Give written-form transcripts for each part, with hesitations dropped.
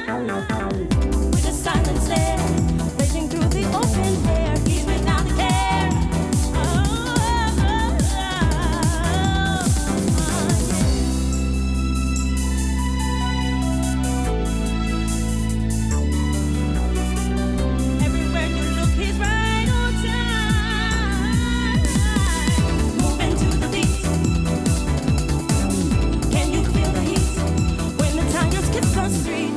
With a silent stare, racing through the open air, he's without a care. Everywhere you look, he's right on time. Moving to the beat. Can you feel the heat when the tigers kiss the street?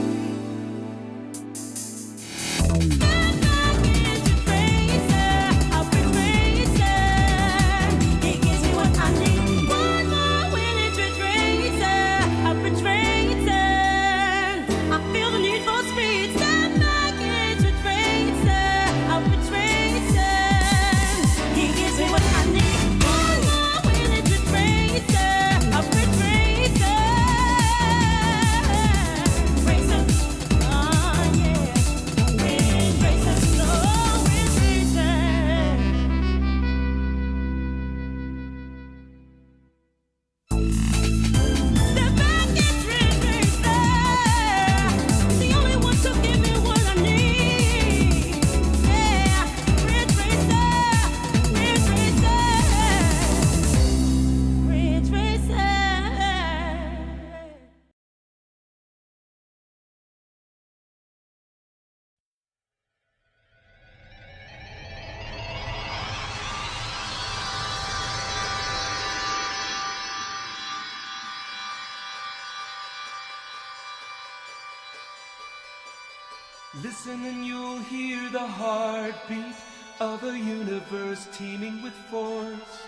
Listen and you'll hear the heartbeat of a universe teeming with force.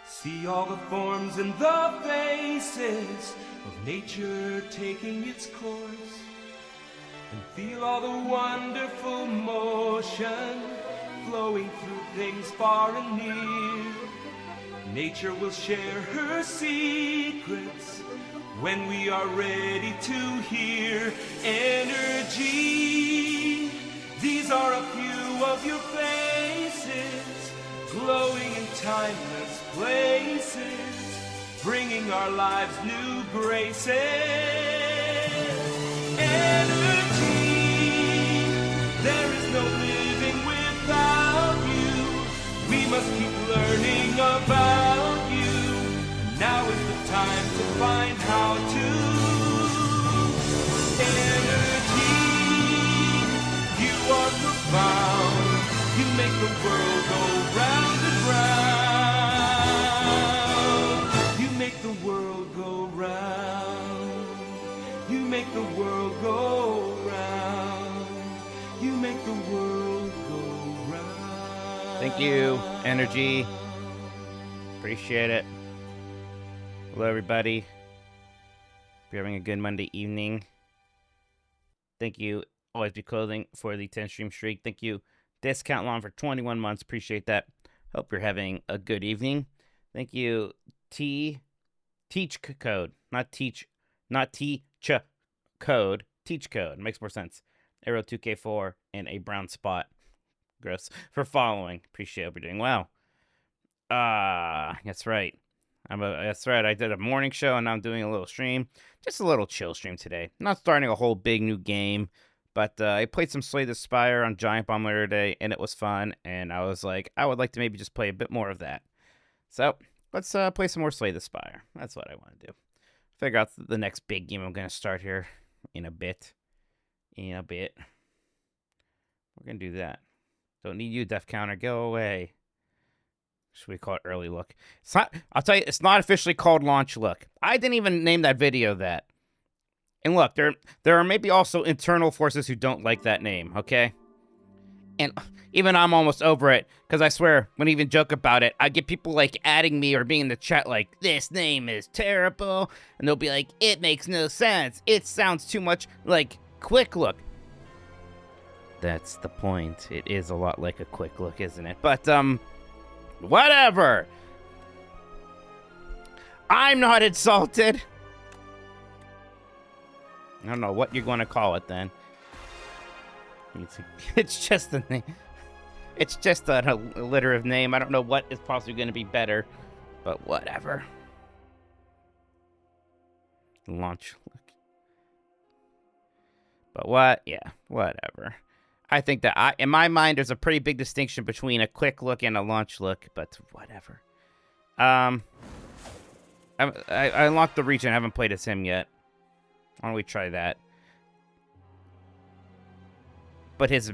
See all the forms and the faces of nature taking its course. And feel all the wonderful motion flowing through things far and near. Nature will share her secrets when we are ready to hear energy. These are a few of your faces, glowing in timeless places, bringing our lives new graces. Energy, there is no living without you. We must keep learning about you. Now is the time to find how to. Energy, you are profound. You make the world go round and round. You make the world go round. You make the world go round. You make the world go round. Thank you, Energy. Appreciate it. Hello, everybody. Hope you're having a good Monday evening. Thank you, Always Be Clothing, for the 10 stream streak. Thank you, Discount Lawn, for 21 months. Appreciate that. Hope you're having a good evening. Thank you, Teach Code. Not Teach Code. Teach Code. Makes more sense. Arrow 2K4 and a brown spot. Gross. For following. Appreciate it. Hope you're doing well. That's right. That's right, I did a morning show, and now I'm doing a little stream. Just a little chill stream today. Not starting a whole big new game, but I played some Slay the Spire on Giant Bomb later today, and it was fun, and I was like, I would like to maybe just play a bit more of that. So, let's play some more Slay the Spire. That's what I want to do. Figure out the next big game I'm going to start here in a bit. We're going to do that. Don't need you, Def Counter. Go away. Should we call it early look? It's not. I'll tell you, it's not officially called launch look. I didn't even name that video that. And look, there are maybe also internal forces who don't like that name, okay? And even I'm almost over it, because I swear, when I even joke about it, I get people like adding me or being in the chat like, this name is terrible, and they'll be like, it makes no sense. It sounds too much like Quick Look. That's the point. It is a lot like a Quick Look, isn't it? But, whatever. I'm not insulted. I don't know what you're going to call it then. It's just a name. It's just an alliterative name. I don't know what is possibly going to be better, but whatever. Launch look. But what? Yeah, whatever. I think that in my mind, there's a pretty big distinction between a quick look and a launch look, but whatever. I unlocked the region. I haven't played as him yet. Why don't we try that? But his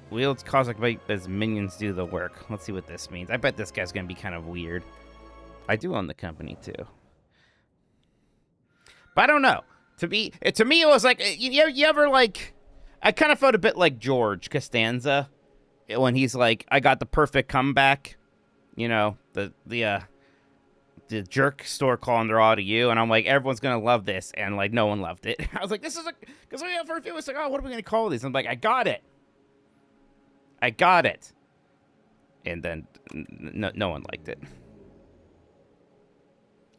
wields cosmic might as minions do the work. Let's see what this means. I bet this guy's gonna be kind of weird. I do own the company too, but I don't know. To me, it was like you ever like. I kind of felt a bit like George Costanza when he's like, "I got the perfect comeback," you know, the jerk store calling their all to you, and I'm like, everyone's gonna love this, and like no one loved it. I was like, this is like, because for a few, it's like, oh, what are we gonna call these? I'm like, I got it, and then no one liked it,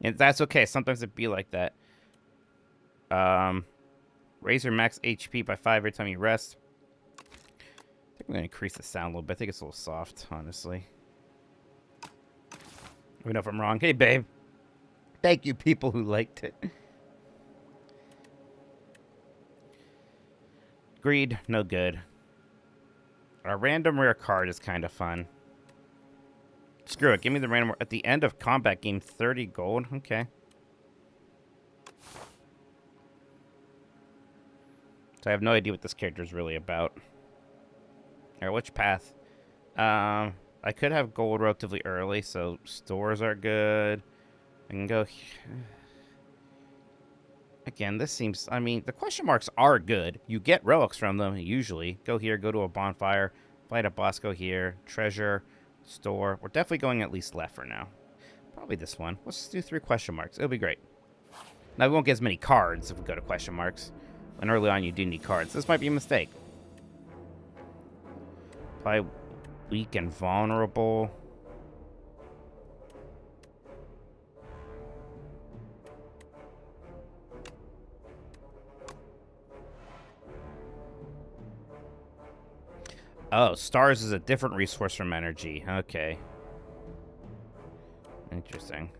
and that's okay. Sometimes it be like that. Raise your max HP by 5 every time you rest. I think I'm gonna increase the sound a little bit. I think it's a little soft, honestly. Let me know if I'm wrong. Hey, babe. Thank you, people who liked it. Greed, no good. A random rare card is kind of fun. Screw it. Give me the random... At the end of combat game, 30 gold. Okay. So I have no idea what this character is really about. Alright, which path? I could have gold relatively early, so stores are good. I can go... Again, this seems... I mean, the question marks are good. You get relics from them, usually. Go here, go to a bonfire, fight a boss, go here, treasure, store. We're definitely going at least left for now. Probably this one. Let's do 3 question marks. It'll be great. Now, we won't get as many cards if we go to question marks. And early on, you do need cards. This might be a mistake. Probably weak and vulnerable. Oh, stars is a different resource from energy. Okay. Interesting.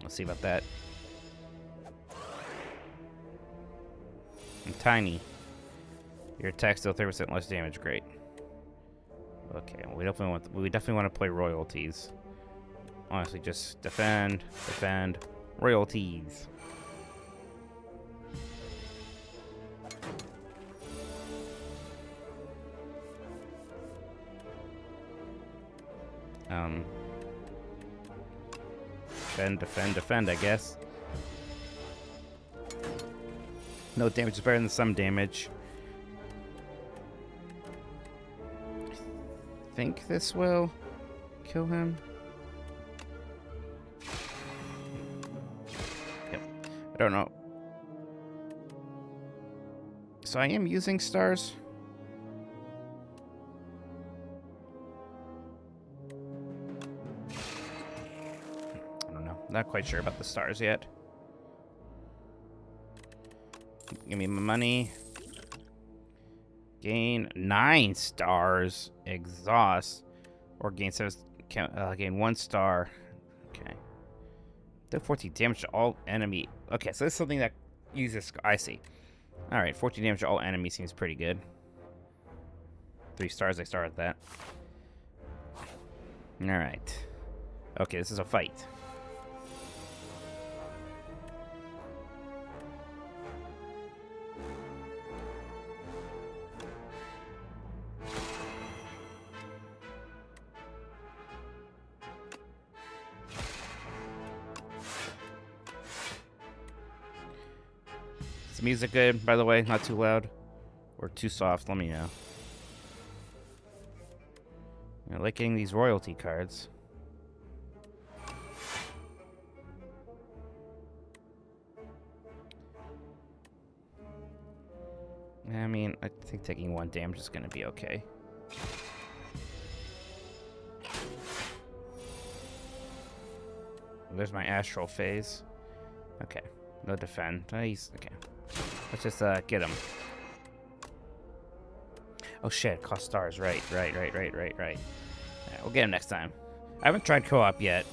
Let's see about that. I'm tiny. Your attack still 30% less damage. Great. Okay, well, we definitely want to play royalties. Honestly, just defend, royalties. Defend, I guess. No damage is better than some damage. I think this will kill him. Yep. I don't know. So I am using stars. Not quite sure about the stars yet. Give me my money. Gain 9 stars. Exhaust. Or gain 1 star. Okay. Do 14 damage to all enemy. Okay, so this is something that uses... I see. Alright, 14 damage to all enemies seems pretty good. 3 stars, I start at that. Alright. Okay, this is a fight. Is the music good, by the way? Not too loud? Or too soft? Let me know. I like getting these royalty cards. I mean, I think taking 1 damage is going to be okay. There's my astral phase. Okay. No defend. Nice. Okay. Let's just get him. Oh shit, cost stars. Right. Alright, we'll get him next time. I haven't tried co-op yet.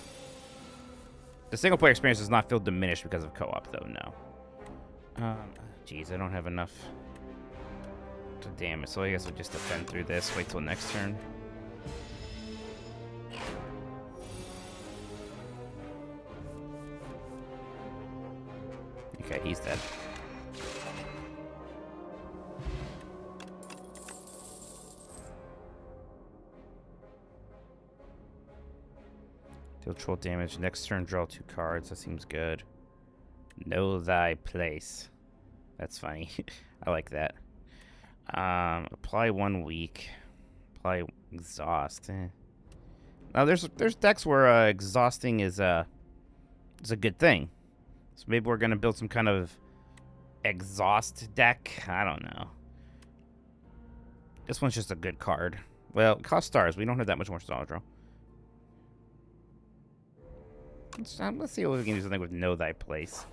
The single player experience does not feel diminished because of co-op, though. No. Jeez, I don't have enough to damage, so I guess we'll just defend through this. Wait till next turn. Okay, he's dead. Deal troll damage. Next turn, draw 2 cards. That seems good. Know thy place. That's funny. I like that. Apply 1 weak. Apply exhaust. Now there's decks where exhausting is a good thing. So maybe we're gonna build some kind of exhaust deck. I don't know. This one's just a good card. Well, it costs stars. We don't have that much more star draw. Let's see if we can do something with Know Thy Place.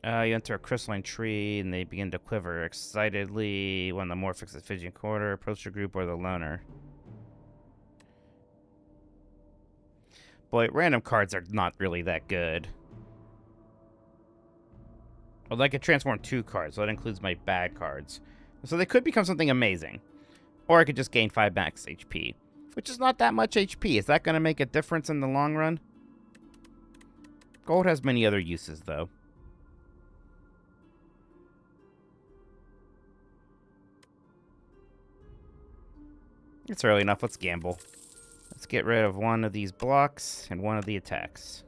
You enter a crystalline tree, and they begin to quiver excitedly. One of the morphics is fidgeting quarter. Approach your group or the loner. Boy, random cards are not really that good. Well, I could transform 2 cards, so that includes my bad cards. So they could become something amazing. Or I could just gain 5 max HP. Which is not that much HP. Is that going to make a difference in the long run? Gold has many other uses, though. It's early enough. Let's gamble. Let's get rid of one of these blocks and one of the attacks.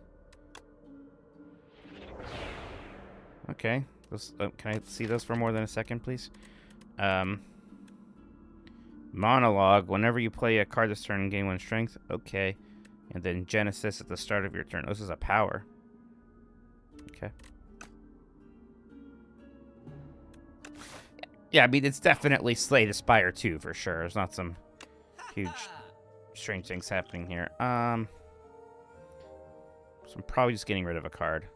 Okay. Can I see those for more than a second, please? Monologue. Whenever you play a card this turn, gain 1 strength. Okay. And then Genesis at the start of your turn. This is a power. Okay. Yeah, I mean, it's definitely Slay the Spire 2, for sure. There's not some huge strange things happening here. So I'm probably just getting rid of a card.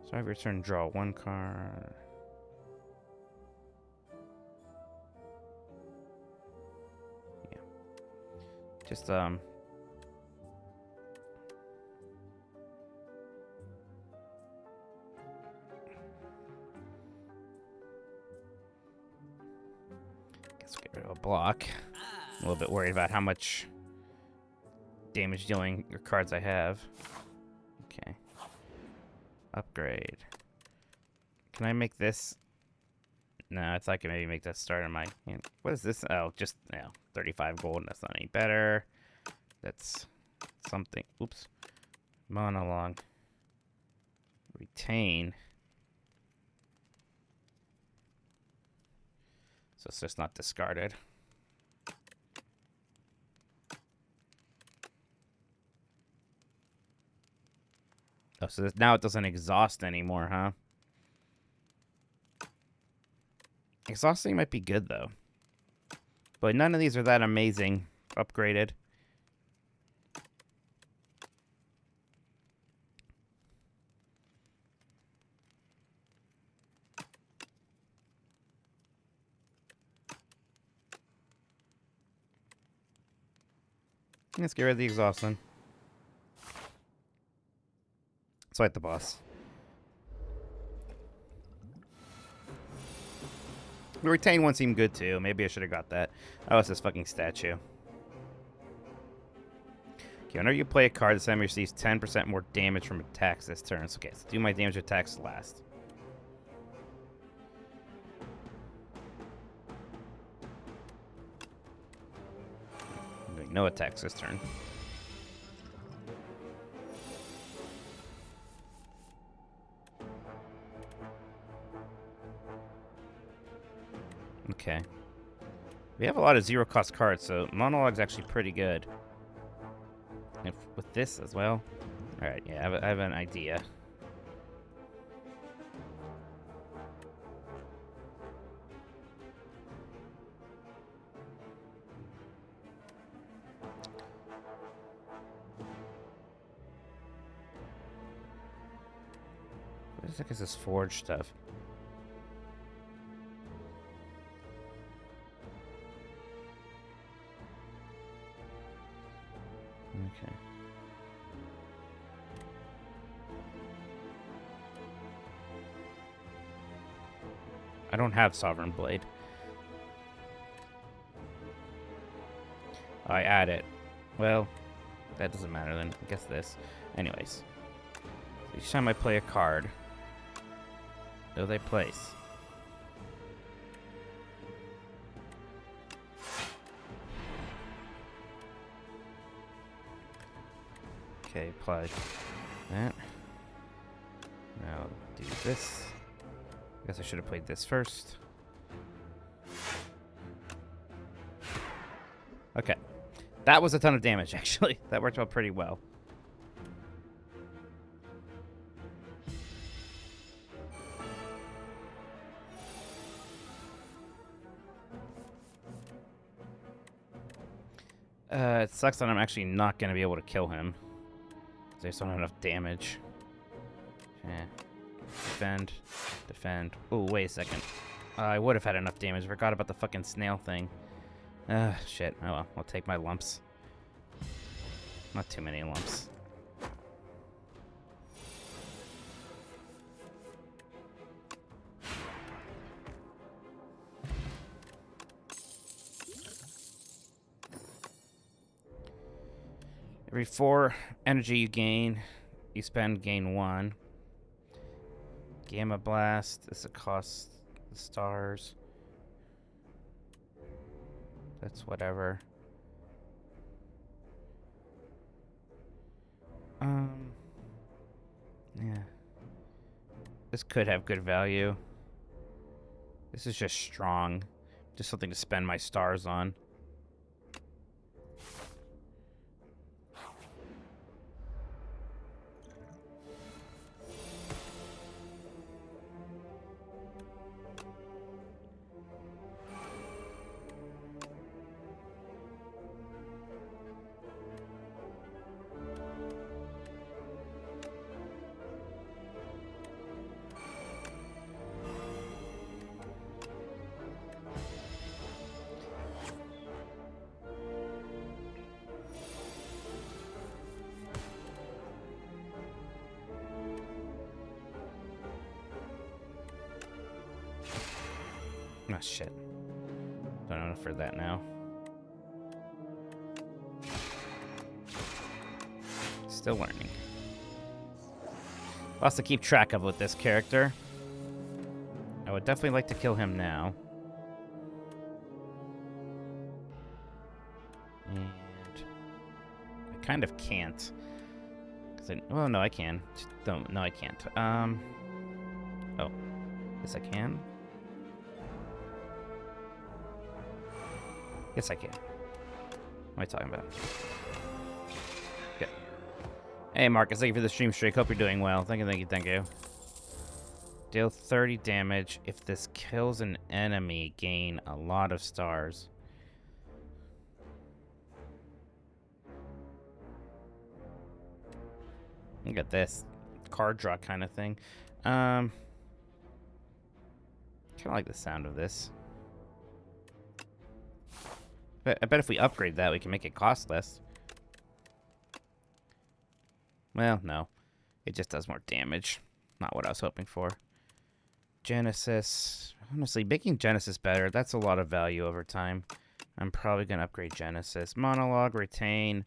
So I have your turn, draw 1 card. Yeah. Just, get rid of a block. I'm a little bit worried about how much damage dealing cards I have. Okay. Upgrade. Can I make this? No, I thought I could maybe make that start on my hand. What is this? Oh, just 35 gold. That's not any better. That's something. Oops. Monologue. Retain. So it's just not discarded. Oh, so now it doesn't exhaust anymore, huh? Exhausting might be good, though. But none of these are that amazing. Upgraded. Let's get rid of the exhaustion. Let's fight the boss. The retain one seemed good too. Maybe I should have got that. Oh, it's this fucking statue. Okay, whenever you play a card, this enemy receives 10% more damage from attacks this turn. So, okay, let's do my damage attacks last. I'm doing no attacks this turn. Okay. We have a lot of zero-cost cards, so Monologue's actually pretty good. And with this as well. Alright, yeah, I have an idea. What the heck is this forge stuff? Okay. I don't have Sovereign Blade. I add it. Well, that doesn't matter then. I guess this. Anyways. Each time I play a card, do they place? Okay, apply that. Now do this. I guess I should have played this first. Okay. That was a ton of damage, actually. That worked out pretty well. It sucks that I'm actually not going to be able to kill him. Because I just don't have enough damage. Okay. Defend. Defend. Oh, wait a second. I would have had enough damage. I forgot about the fucking snail thing. Shit. Oh well. I'll take my lumps. Not too many lumps. Every 4 energy you gain, you gain 1. Gamma Blast. This will cost the stars. That's whatever. Yeah. This could have good value. This is just strong. Just something to spend my stars on. Oh, shit. Don't have enough for that now. Still learning. Lots to keep track of with this character. I would definitely like to kill him now. And I kind of can't. Well, no, I can. No, I can't. Oh. Yes, I can. Yes, I can. What am I talking about? Okay. Hey, Marcus, thank you for the stream streak. Hope you're doing well. Thank you, thank you, thank you. Deal 30 damage. If this kills an enemy, gain a lot of stars. Look at this. Card draw kind of thing. Kind of like the sound of this. But I bet if we upgrade that, we can make it cost less. Well, no. It just does more damage. Not what I was hoping for. Genesis. Honestly, making Genesis better, that's a lot of value over time. I'm probably going to upgrade Genesis. Monologue, Retain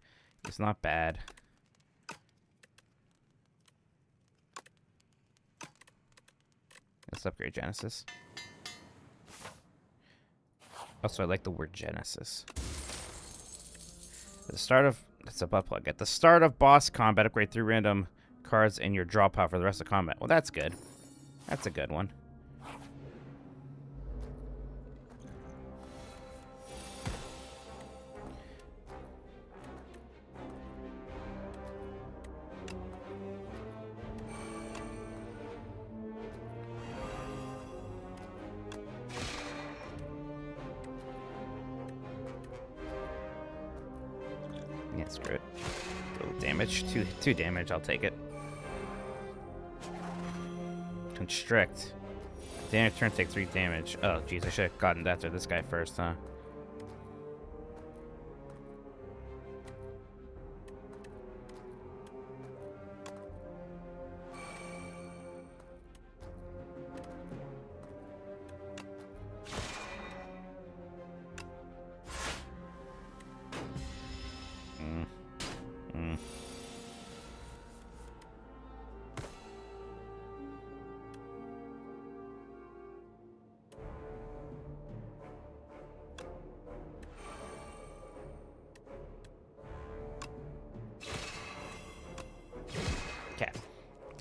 is not bad. Let's upgrade Genesis. Also, I like the word Genesis. At the start of... That's a butt plug. At the start of boss combat, upgrade 3 random cards in your draw pile for the rest of combat. Well, that's good. That's a good one. Yeah, screw it. Little damage. Two damage, I'll take it. Constrict. Damage turn, take 3 damage. Oh, jeez, I should have gotten that to this guy first, huh?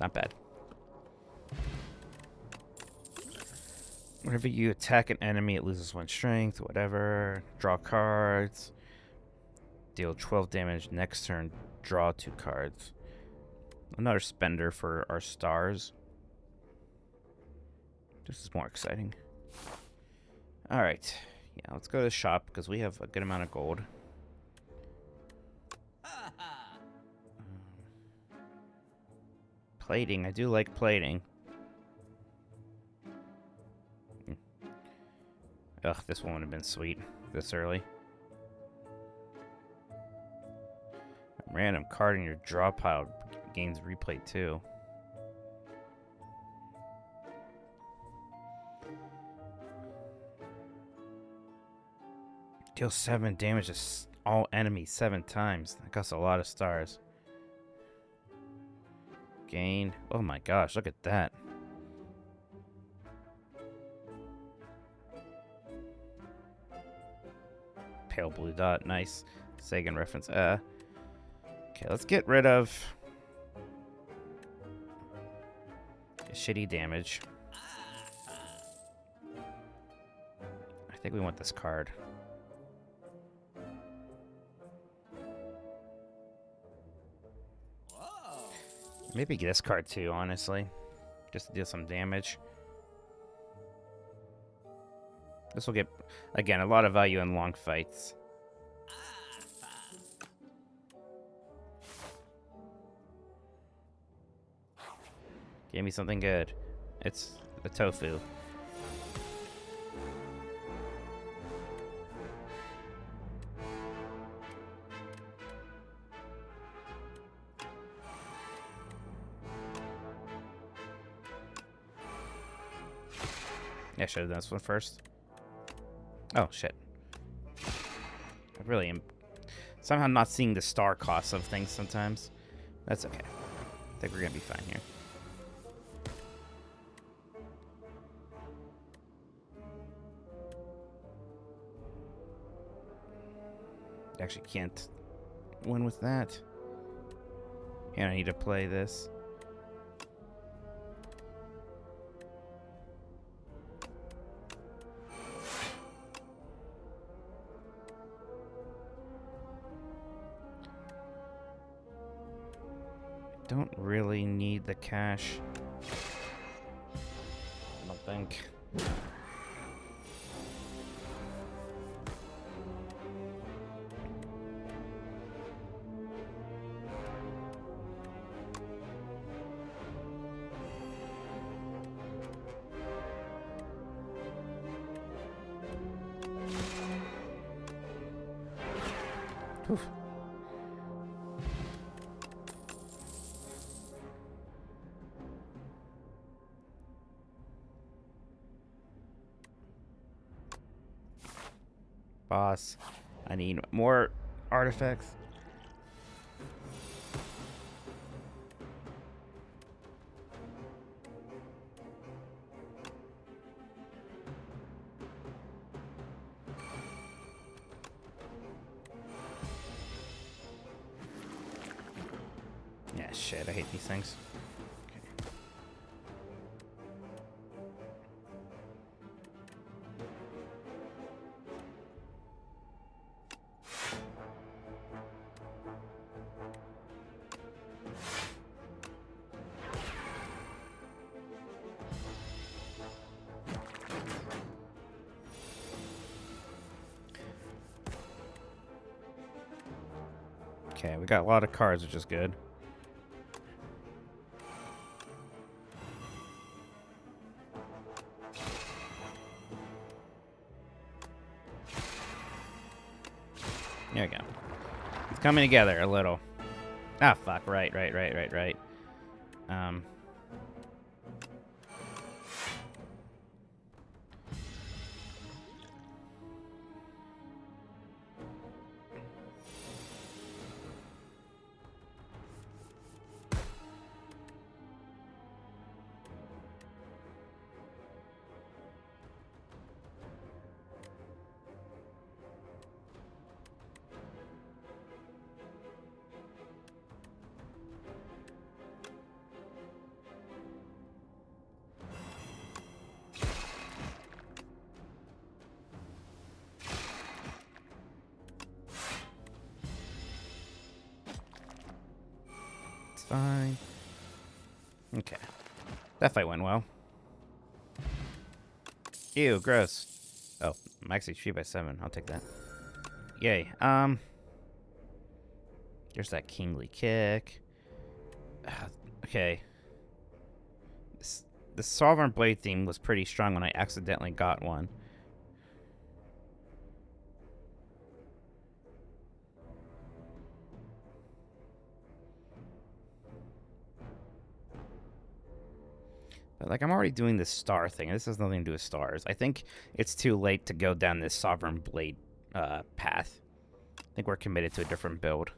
Not bad. Whenever you attack an enemy, it loses 1 strength, whatever. Draw cards. Deal 12 damage next turn. Draw 2 cards. Another spender for our stars. This is more exciting. Alright. Yeah, let's go to the shop because we have a good amount of gold. Plating. I do like plating. Ugh, this one would have been sweet this early. Random card in your draw pile gains replay too. Deal 7 damage to all enemies 7 times. That costs a lot of stars. Gain. Oh my gosh, look at that. Pale blue dot. Nice. Sagan reference. Okay, let's get rid of shitty damage. I think we want this card. Maybe get this card too, honestly. Just to deal some damage. This will get, again, a lot of value in long fights. Give me something good. It's the tofu. Yeah, I should have done this one first. Oh, shit. I really am somehow not seeing the star costs of things sometimes. That's okay. I think we're going to be fine here. Actually can't win with that. And I need to play this. Don't really need the cash. I don't think. Oof. Boss, I need more artifacts. Yeah, shit, I hate these things. Okay, we got a lot of cards, which is good. There we go. It's coming together a little. Ah, fuck. Right. fine. Okay. That fight went well. Ew, gross. Oh, I'm actually 3 by 7. I'll take that. Yay. There's that kingly kick. Okay. The Sovereign Blade theme was pretty strong when I accidentally got one. But, like, I'm already doing this star thing. This has nothing to do with stars. I think it's too late to go down this Sovereign Blade path. I think we're committed to a different build.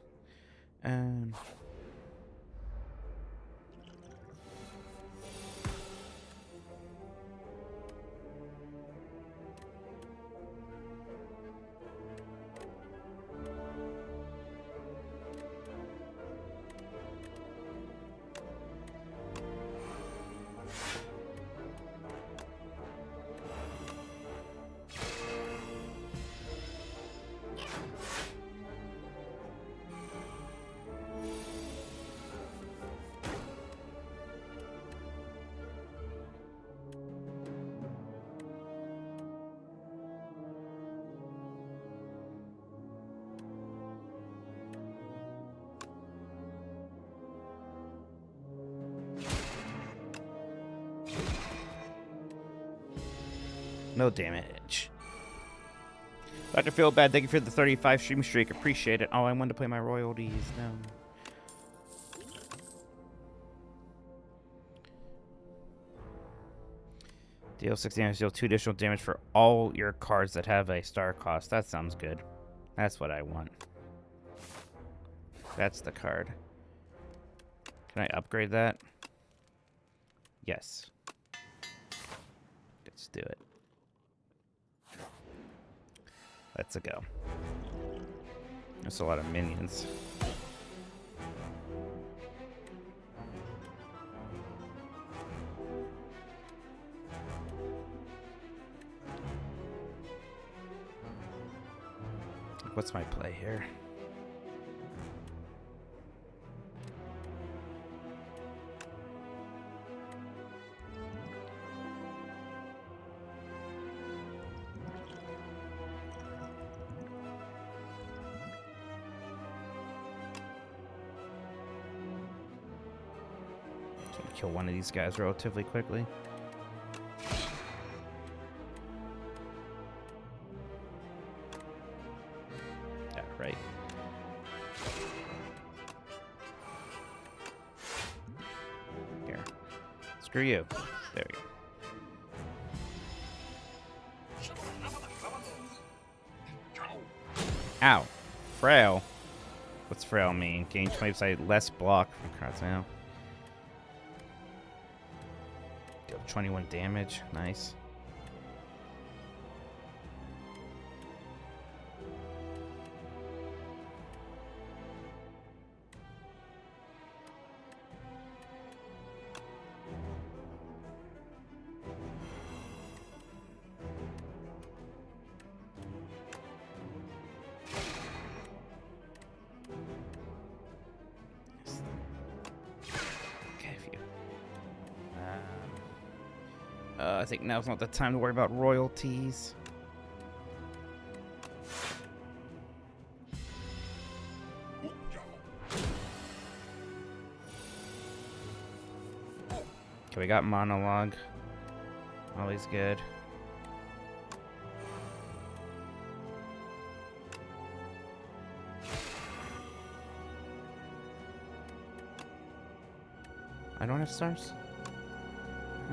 No damage. Dr. Feel Bad, thank you for the 35 stream streak. Appreciate it. Oh, I wanted to play my royalties. No. Deal 60 damage, deal 2 additional damage for all your cards that have a star cost. That sounds good. That's what I want. That's the card. Can I upgrade that? Yes. Let's do it. Let's go. That's a lot of minions. What's my play here? Kill one of these guys relatively quickly. Yeah, right. Here. Screw you. There we go. Ow. Frail. What's frail mean? Gain 20% less block from cards now. 21 damage. Nice. I think now's not the time to worry about royalties. Okay, we got monologue. Always good. I don't have stars?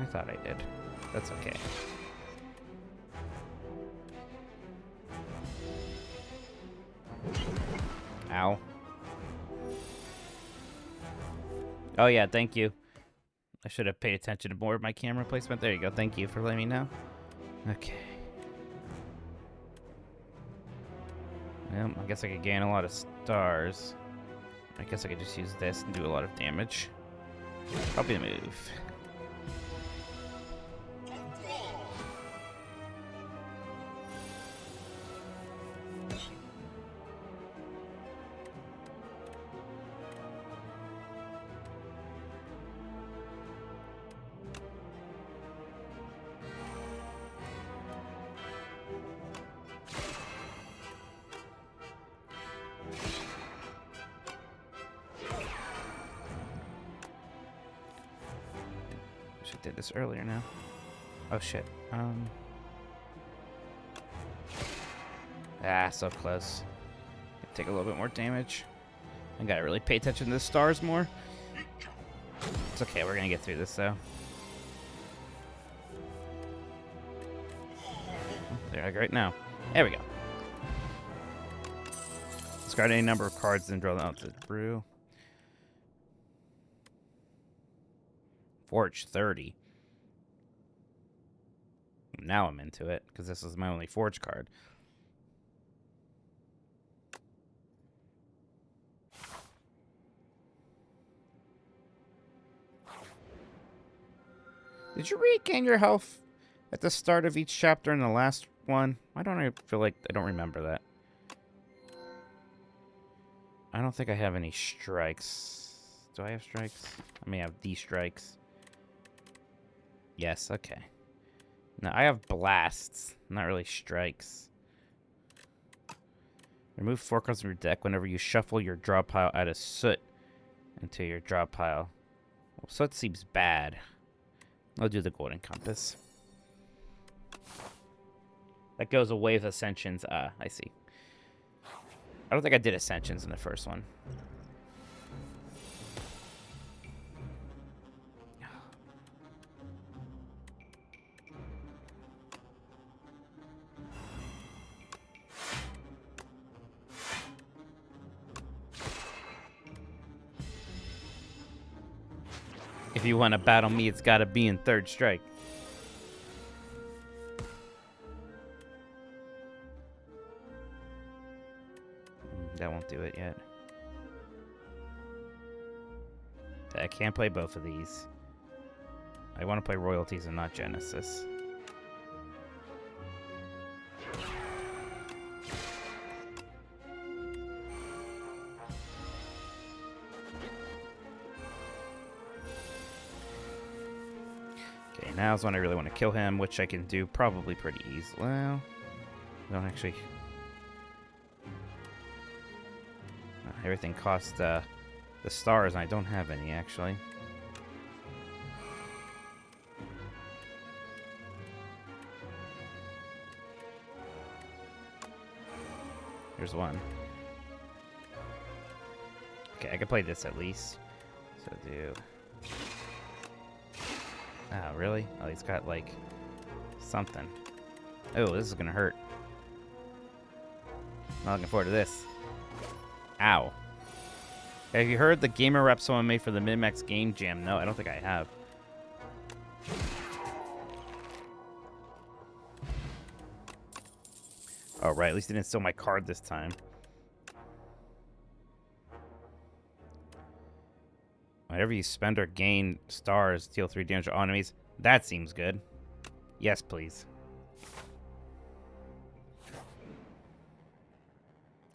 I thought I did. That's okay. Ow. Oh yeah, thank you. I should have paid attention to more of my camera placement. There you go. Thank you for letting me know. Okay. Well, I guess I could gain a lot of stars. I guess I could just use this and do a lot of damage. Probably the move. did this earlier now. Oh shit. So close. Take a little bit more damage. I gotta really pay attention to the stars more. It's okay, we're gonna get through this though. There, like right now. There we go. Discard any number of cards and draw them out to brew. Forge 30. Now I'm into it, because this is my only Forge card. Did you regain your health at the start of each chapter in the last one? Why don't I feel like I don't remember that? I don't think I have any strikes. Do I have strikes? I may have these strikes. Yes, okay. No, I have blasts, not really strikes. Remove 4 cards from your deck whenever you shuffle your draw pile out of soot into your draw pile. Well, soot seems bad. I'll do the golden compass. That goes away with ascensions. I see. I don't think I did ascensions in the first one. If you want to battle me, it's got to be in 3rd strike. That won't do it yet. I can't play both of these. I want to play Royalties and not Genesis. Okay, now's when I really want to kill him, which I can do probably pretty easily. Well, I don't actually... Everything costs the stars, and I don't have any, actually. Here's one. Okay, I can play this at least. So do... Oh, really? Oh, he's got, like, something. Oh, this is gonna hurt. Not looking forward to this. Ow. Have you heard the gamer rep someone made for the Min-Max Game Jam? No, I don't think I have. Oh, right. At least they didn't steal my card this time. Whenever you spend or gain stars, deal 3 damage to all enemies. That seems good. Yes, please.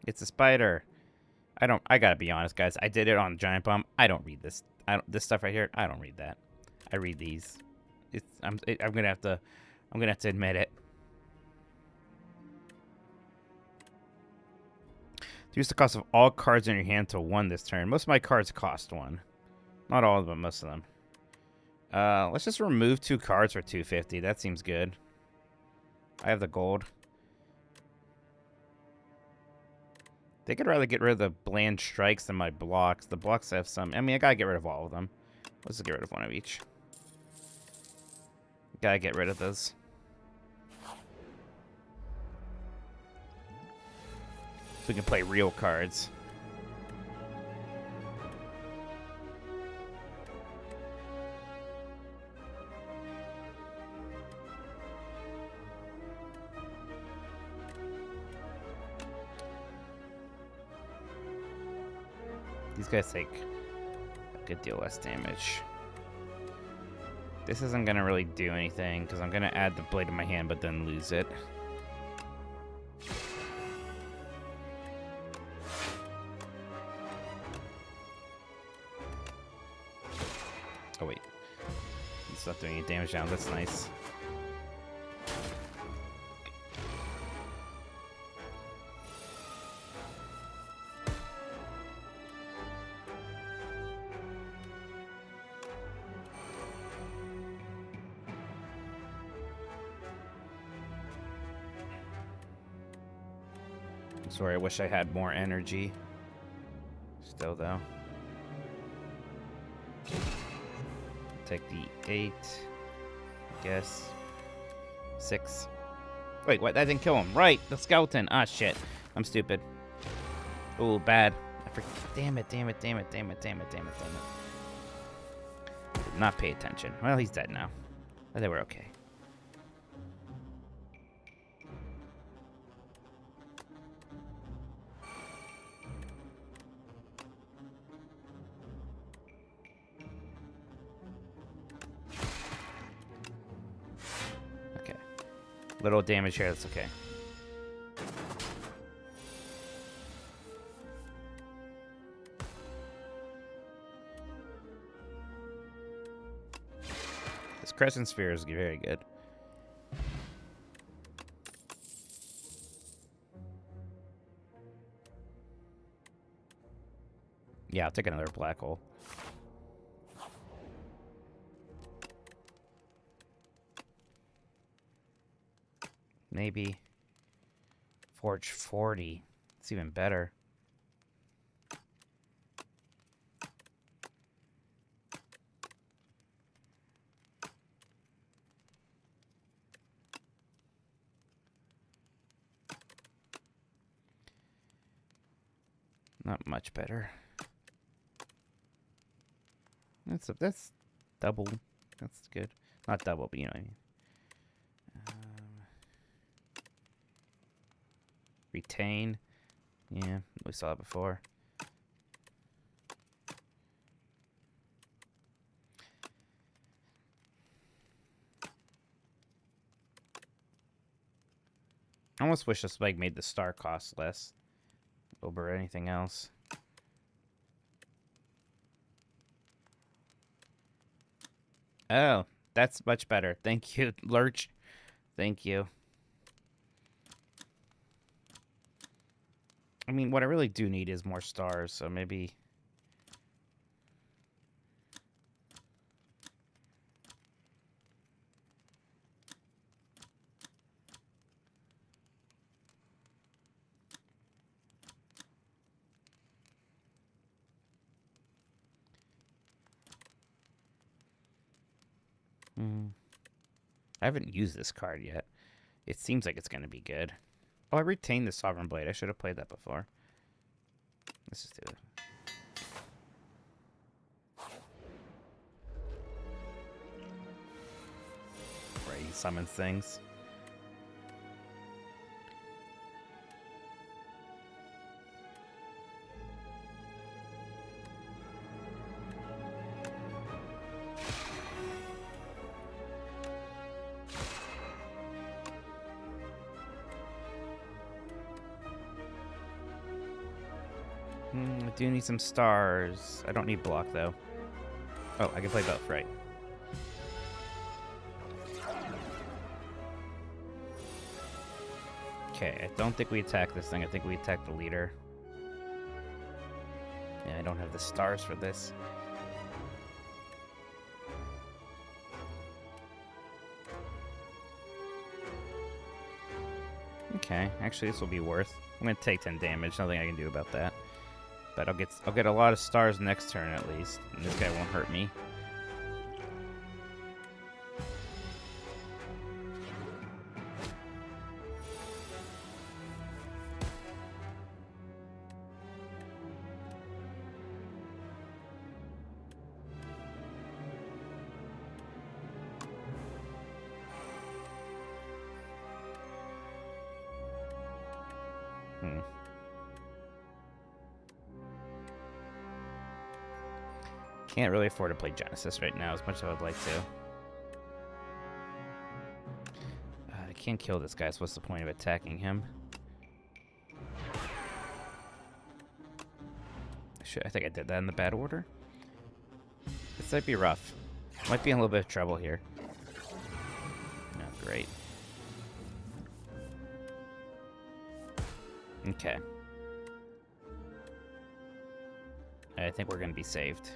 It's a spider. I gotta be honest, guys. I did it on Giant Bomb. I don't read this. This stuff right here. I don't read that. I read these. I'm gonna have to admit it. Reduce the cost of all cards in your hand to 1 this turn. Most of my cards cost 1. Not all of them, most of them. Let's just remove 2 cards for 250. That seems good. I have the gold. I think I'd rather get rid of the bland strikes than my blocks. The blocks have some... I mean, I gotta get rid of all of them. Let's just get rid of 1 of each. Gotta get rid of those. So we can play real cards. These guys take a good deal less damage. This isn't going to really do anything, because I'm going to add the blade to my hand, but then lose it. Oh, wait. It's not doing any damage now. That's nice. Sorry, I wish I had more energy. Still, though. Take the 8. I guess. 6. Wait, what? That didn't kill him. Right, the skeleton. Ah, shit. I'm stupid. Ooh, bad. Damn it, damn it, damn it, damn it, damn it, damn it, damn it. Did not pay attention. Well, he's dead now. I think we're okay. Okay. Little damage here, that's okay. This crescent sphere is very good. Yeah, I'll take another black hole. Maybe Forge 40. It's even better. Not much better. That's double. That's good. Not double, but you know what I mean. Retain. Yeah, we saw it before. I almost wish this like made the star cost less over anything else. Oh, that's much better. Thank you, Lurch. Thank you. I mean, what I really do need is more stars, so maybe... I haven't used this card yet. It seems like it's going to be good. Oh, I retained the Sovereign Blade. I should have played that before. Let's just do it. Right, he summons things. I do need some stars. I don't need block, though. Oh, I can play both, right. Okay, I don't think we attack this thing. I think we attack the leader. Yeah, I don't have the stars for this. Okay, actually this will be worth. I'm gonna take 10 damage. Nothing I can do about that. But I'll get a lot of stars next turn at least, and this guy won't hurt me. Can't really afford to play Genesis right now as much as I would like to. I can't kill this guy, so what's the point of attacking him? I think I did that in the bad order. This might be rough. Might be in a little bit of trouble here. No, great. Okay. I think we're going to be saved.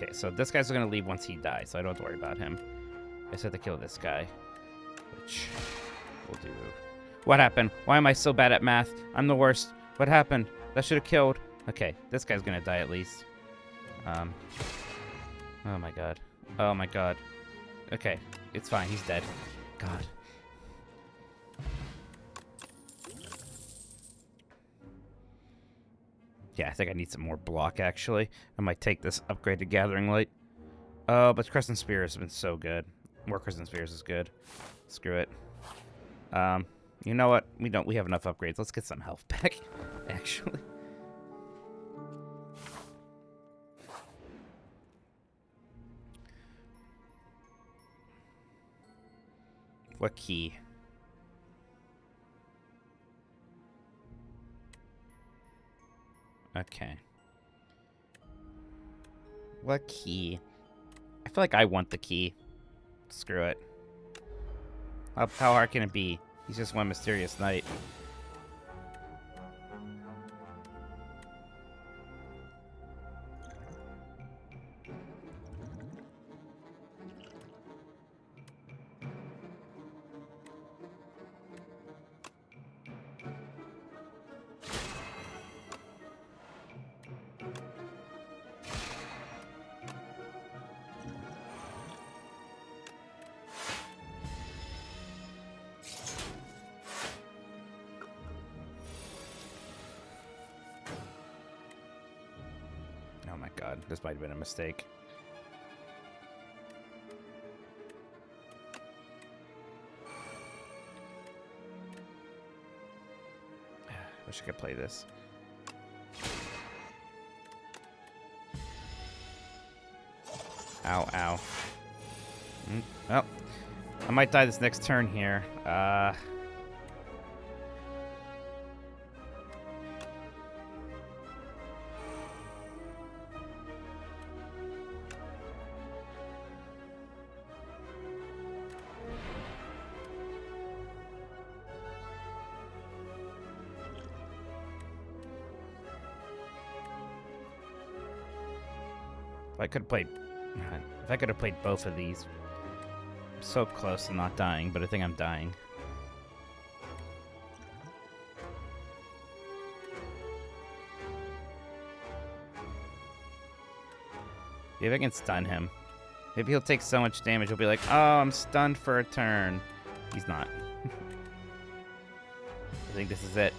Okay, so this guy's gonna leave once he dies, so I don't have to worry about him. I just have to kill this guy, which we'll do. What happened? Why am I so bad at math? I'm the worst. What happened? That should have killed. Okay, this guy's gonna die at least. Oh my god. Oh my god. Okay, it's fine. He's dead. God. Yeah, I think I need some more block, actually. I might take this upgraded Gathering Light. Oh, but Crescent Spears has been so good. More Crescent Spears is good. Screw it. You know what? We have enough upgrades. Let's get some health back, actually. What key? Okay. What key? I feel like I want the key. Screw it. How hard can it be? He's just one mysterious knight. Oh my god, this might have been a mistake. Wish I could play this. Ow, ow. Well, I might die this next turn here. If I could have played both of these. I'm so close to not dying, but I think I'm dying. Maybe I can stun him. Maybe he'll take so much damage, he'll be like, oh, I'm stunned for a turn. He's not. I think this is it.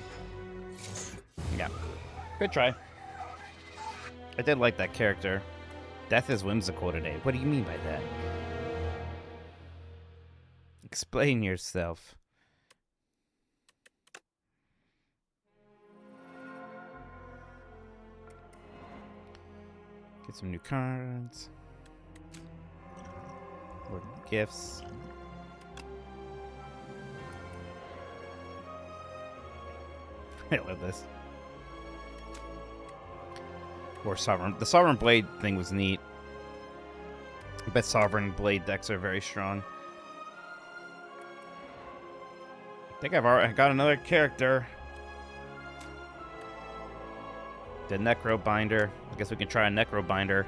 Yeah. Good try. I did like that character. Death is whimsical today. What do you mean by that? Explain yourself. Get some new cards. More gifts. I love this. Or Sovereign. The Sovereign Blade thing was neat. I bet Sovereign Blade decks are very strong. I think I've already got another character. The Necro Binder. I guess we can try a Necro Binder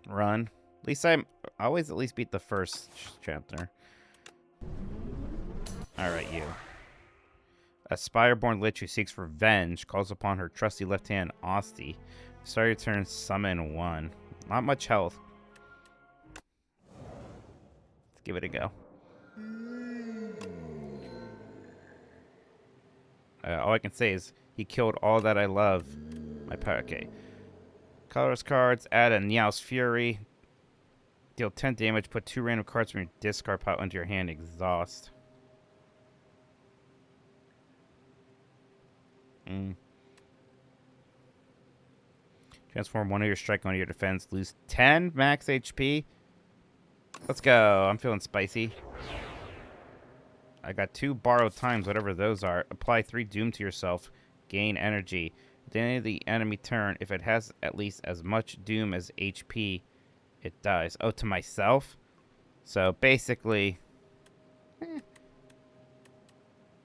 run. At least I always at least beat the first chapter. Alright, you. A Spireborn Lich who seeks revenge calls upon her trusty left hand, Osti. Start your turn, summon one. Not much health. Let's give it a go. All I can say is he killed all that I love. My power. Okay. Colorless cards. Add a Niao's Fury. Deal 10 damage. Put 2 random cards from your discard pile into your hand. Exhaust. Transform one of your strike onto your defense. Lose 10 max HP. Let's go. I'm feeling spicy. I got 2 borrowed times, whatever those are. Apply 3 doom to yourself. Gain energy. At the end of the enemy turn, if it has at least as much doom as HP, it dies. Oh, to myself? So basically...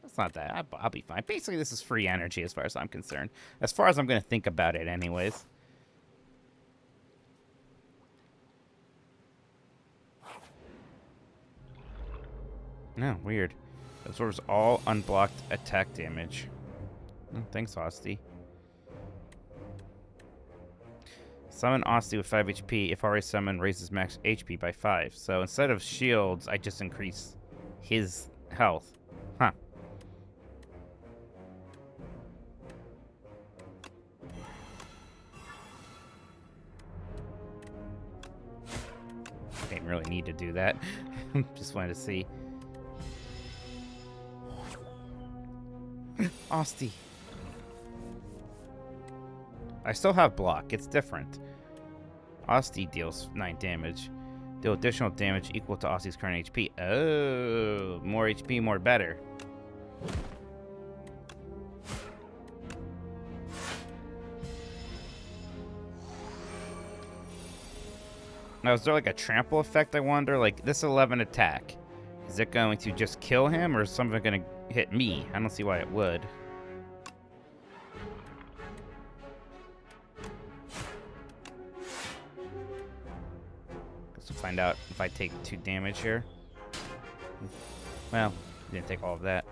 It's not that. I'll be fine. Basically, this is free energy as far as I'm concerned. As far as I'm going to think about it anyways. No, weird. Absorbs all unblocked attack damage. Thanks, Osty. Summon Osty with 5 HP. If already summoned, raises max HP by 5. So instead of shields, I just increase his health. Huh. Didn't really need to do that. Just wanted to see. Osty. I still have block. It's different. Osty deals 9 damage. Deal additional damage equal to Osty's current HP. Oh, more HP, more better. Now, is there like a trample effect, I wonder? Like, this 11 attack, is it going to just kill him, or is something going to hit me? I don't see why it would. Guess we'll find out if I take 2 damage here. Well, didn't take all of that.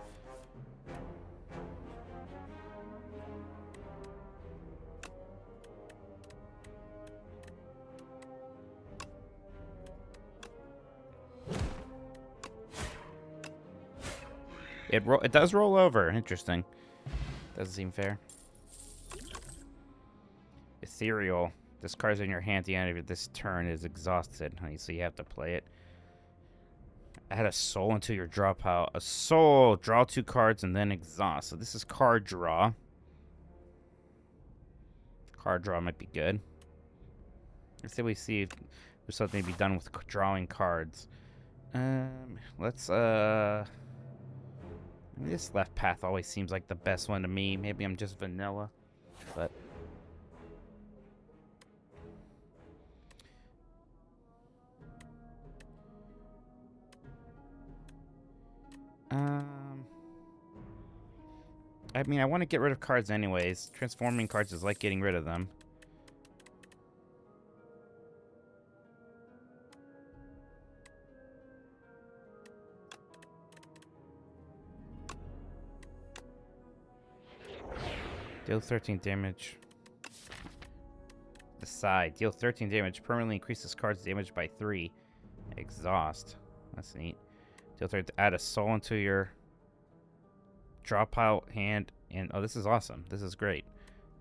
It does roll over. Interesting. Doesn't seem fair. Ethereal. This card's in your hand at the end of this turn is exhausted, honey, so you have to play it. Add a soul into your draw pile. A soul. Draw 2 cards and then exhaust. So this is card draw. Card draw might be good. Let's see if there's something to be done with drawing cards. Let's this left path always seems like the best one to me. Maybe I'm just vanilla, but I mean, I want to get rid of cards anyways. Transforming cards is like getting rid of them. Deal 13 damage. The side. Deal 13 damage. Permanently increases card's damage by 3. Exhaust. That's neat. Deal 13. Add a soul into your draw pile, hand, and... Oh, this is awesome. This is great.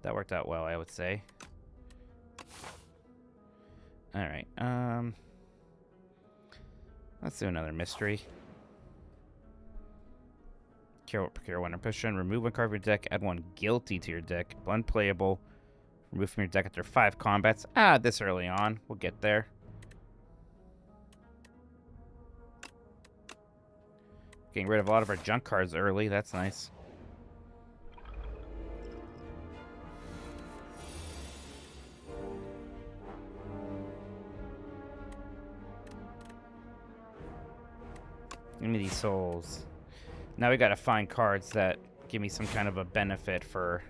That worked out well, I would say. Alright. Let's do another mystery. Procure 1 impression. Remove 1 card from your deck. Add 1 guilty to your deck. Unplayable. Remove from your deck after 5 combats. This early on. We'll get there. Getting rid of a lot of our junk cards early. That's nice. Give me these souls. Now we gotta find cards that give me some kind of a benefit for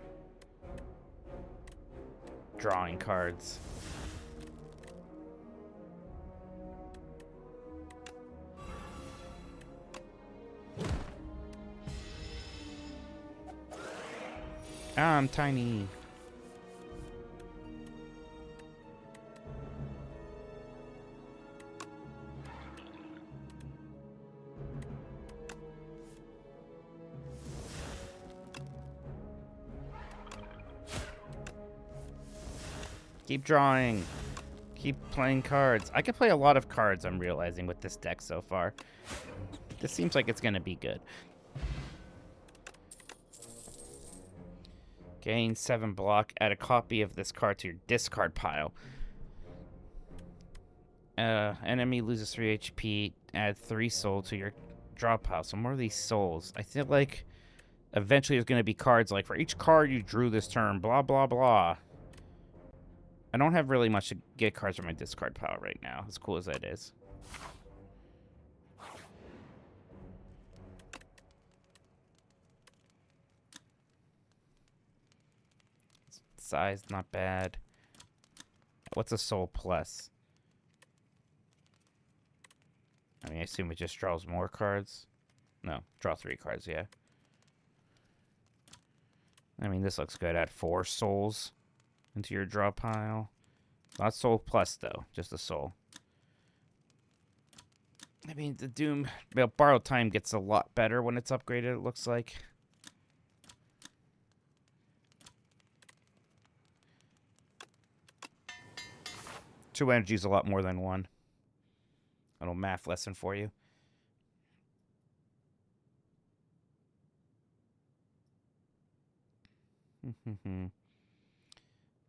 drawing cards. I'm tiny. Keep drawing. Keep playing cards. I can play a lot of cards, I'm realizing, with this deck so far. This seems like it's going to be good. Gain 7 block. Add a copy of this card to your discard pile. Enemy loses 3 HP. Add 3 soul to your draw pile. So more of these souls. I feel like eventually there's going to be cards like, for each card you drew this turn, blah, blah, blah. I don't have really much to get cards from my discard pile right now, as cool as that is. Size, not bad. What's a soul plus? I mean, I assume it just draws more cards. No, draw 3 cards, yeah. I mean, this looks good. Add 4 souls into your draw pile. Not soul plus, though. Just a soul. I mean, the Doom... Well, Borrowed Time gets a lot better when it's upgraded, it looks like. Two energies a lot more than one. A little math lesson for you.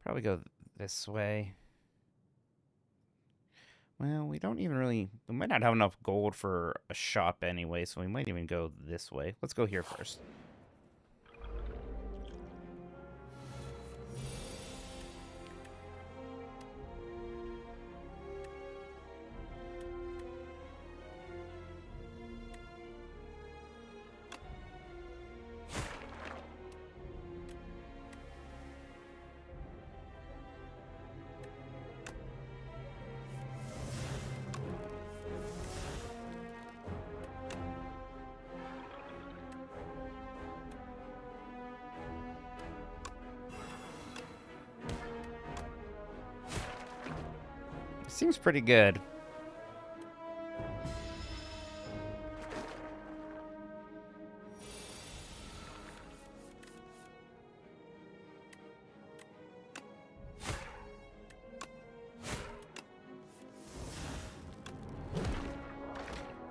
Probably go this way. Well, we don't even really... We might not have enough gold for a shop anyway, so we might even go this way. Let's go here first. Seems pretty good.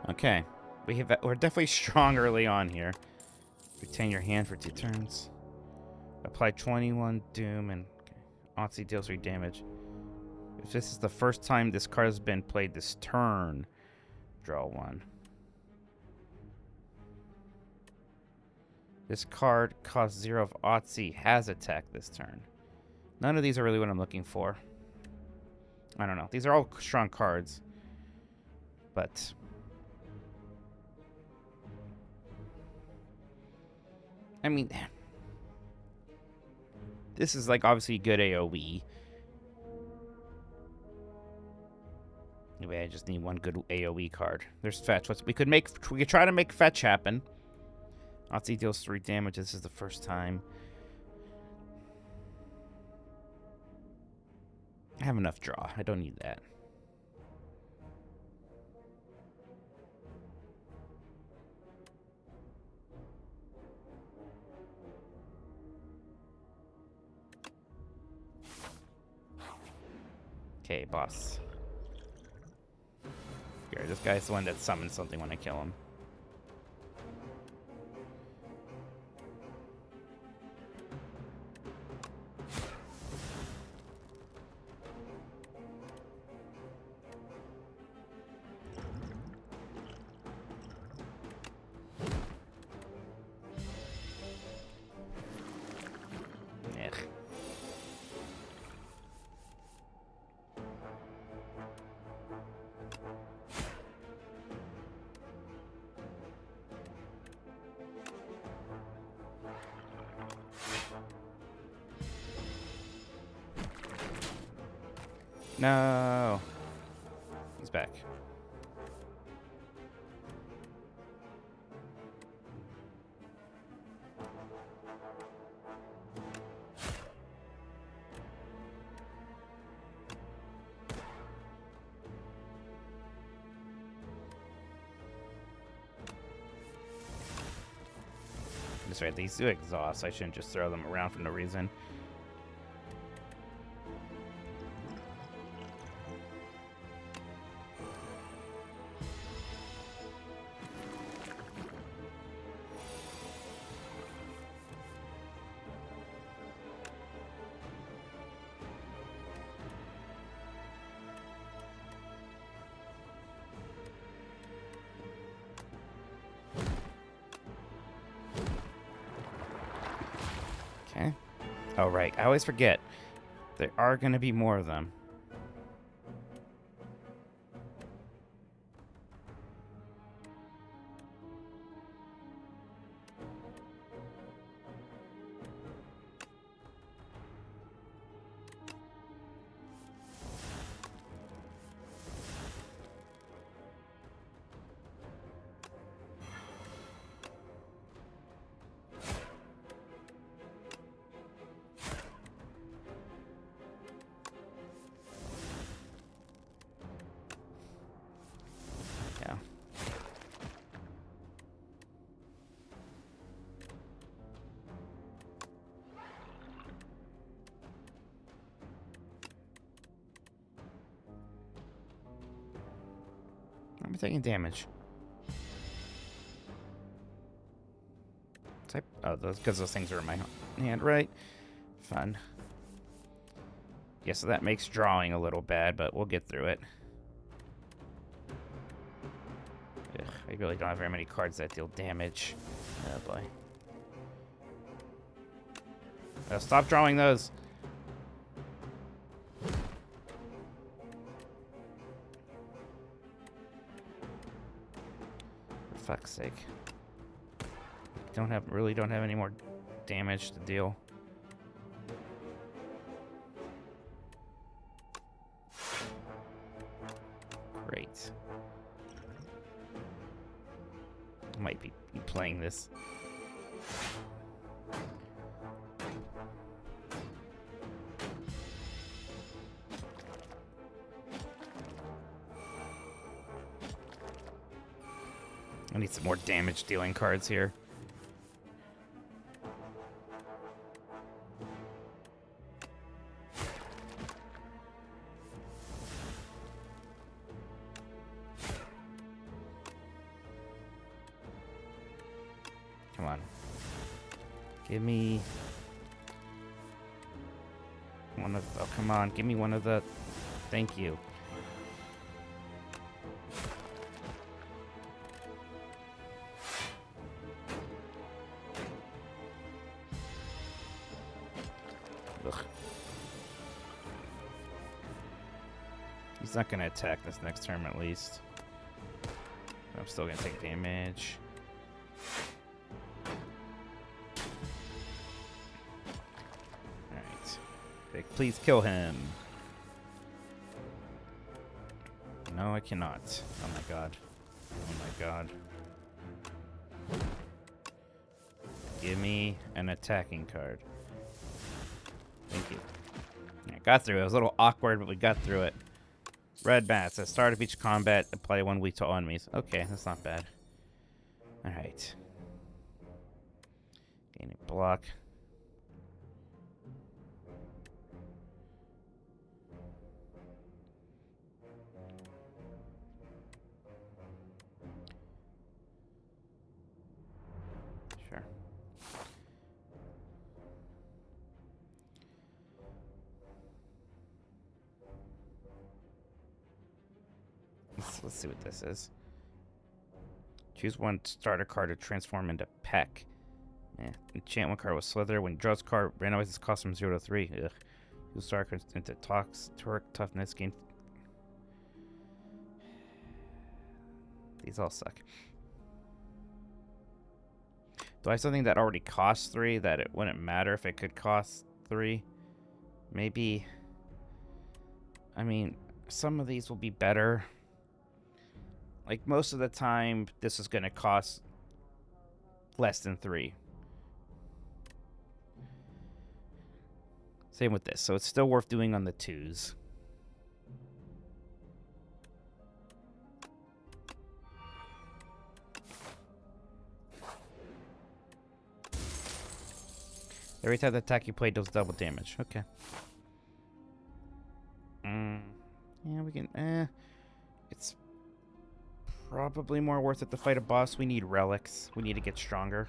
Okay. We're definitely strong early on here. Retain your hand for 2 turns. Apply 21 Doom and Otzi deals 3 damage. If this is the first time this card has been played this turn, draw 1. This card costs 0 of Otzi, has attack this turn. None of these are really what I'm looking for. I don't know. These are all strong cards. But... I mean... This is, like, obviously good AoE. Anyway, I just need one good AoE card. There's fetch. We could try to make fetch happen. Otzi deals 3 damage. This is the first time. I have enough draw. I don't need that. Okay, boss. Here, this guy's the one that summons something when I kill him. No. He's back. That's right, these do exhaust. I shouldn't just throw them around for no reason. Okay. Oh, right. I always forget. There are going to be more of them. am I taking damage? Type. Oh, because those things are in my hand, right? Fun. Yeah, so that makes drawing a little bad, but we'll get through it. Ugh, I really don't have very many cards that deal damage. Oh boy. Oh, stop drawing those. For fuck's sake. Really don't have any more damage to deal. Great. I might be playing this. I need some more damage dealing cards here. Come on. Give me one of... Oh, come on. Give me one of the... Thank you. Ugh. He's not going to attack this next turn, at least. I'm still going to take damage. Please kill him. No, I cannot. Oh my god. Oh my god. Give me an attacking card. Thank you. I got through it. It was a little awkward, but we got through it. Red bats. At the start of each combat, apply 1 week to all enemies. Okay, that's not bad. Alright. Gain a block. Sure. Let's see what this is. Choose one starter card to transform into Peck. Yeah. Enchant one card with Slither. When you draw this card, randomize its cost from 0 to 3. Ugh. Use starter cards into Torque, Toughness, gain. These all suck. Do I have something that already costs 3 that it wouldn't matter if it could cost 3? Maybe. I mean, some of these will be better. Like, most of the time, this is going to cost less than 3. Same with this. So it's still worth doing on the 2s. Every time the attack you play does double damage. Okay. Yeah, we can... It's probably more worth it to fight a boss. We need relics. We need to get stronger.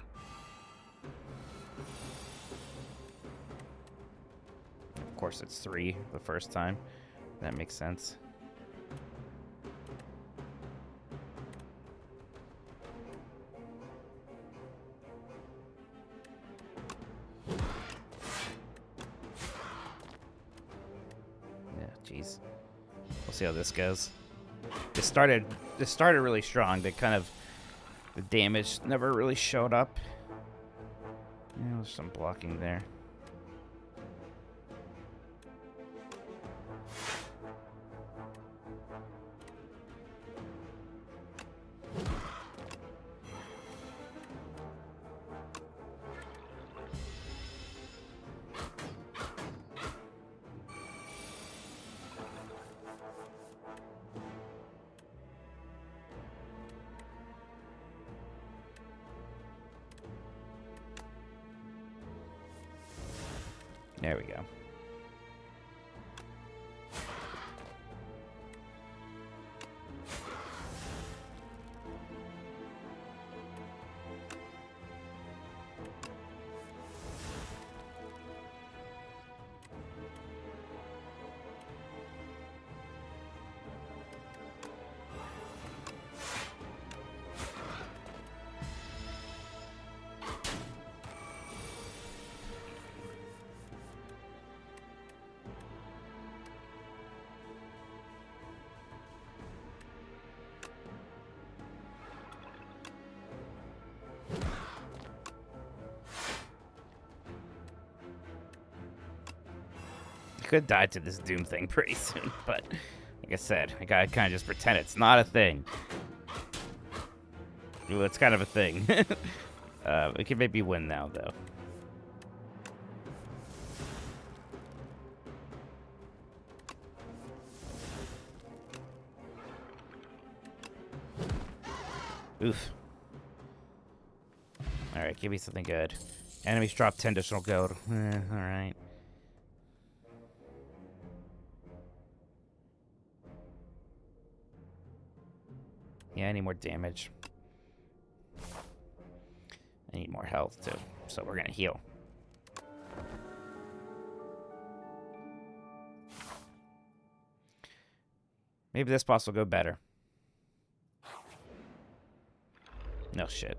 Of course, it's 3 the first time. That makes sense. Jeez. We'll see how this goes. This started really strong. The damage never really showed up. Yeah, there's some blocking there. There we go. could die to this Doom thing pretty soon, but like I said, I gotta kind of just pretend it's not a thing. Ooh, it's kind of a thing. We can maybe win now, though. Oof. Alright, give me something good. Enemies drop 10 additional gold. Alright. Yeah, I need more damage. I need more health, too. So we're gonna heal. Maybe this boss will go better. No shit.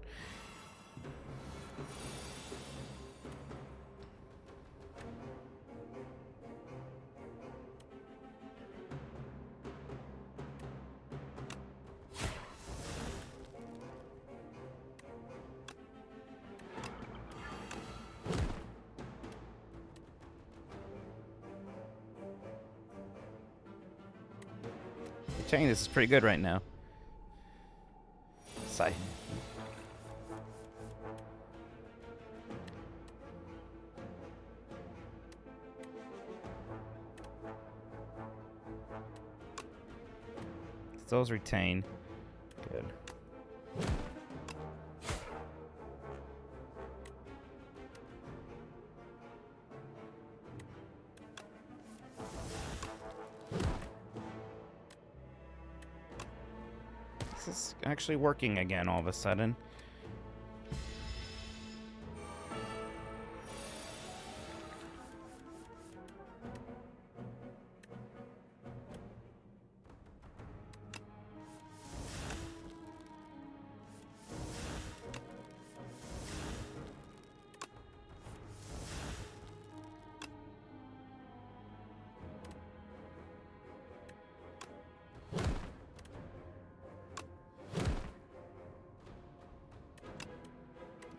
Saying this is pretty good right now. Sigh. Those retain. Good. This is actually working again all of a sudden.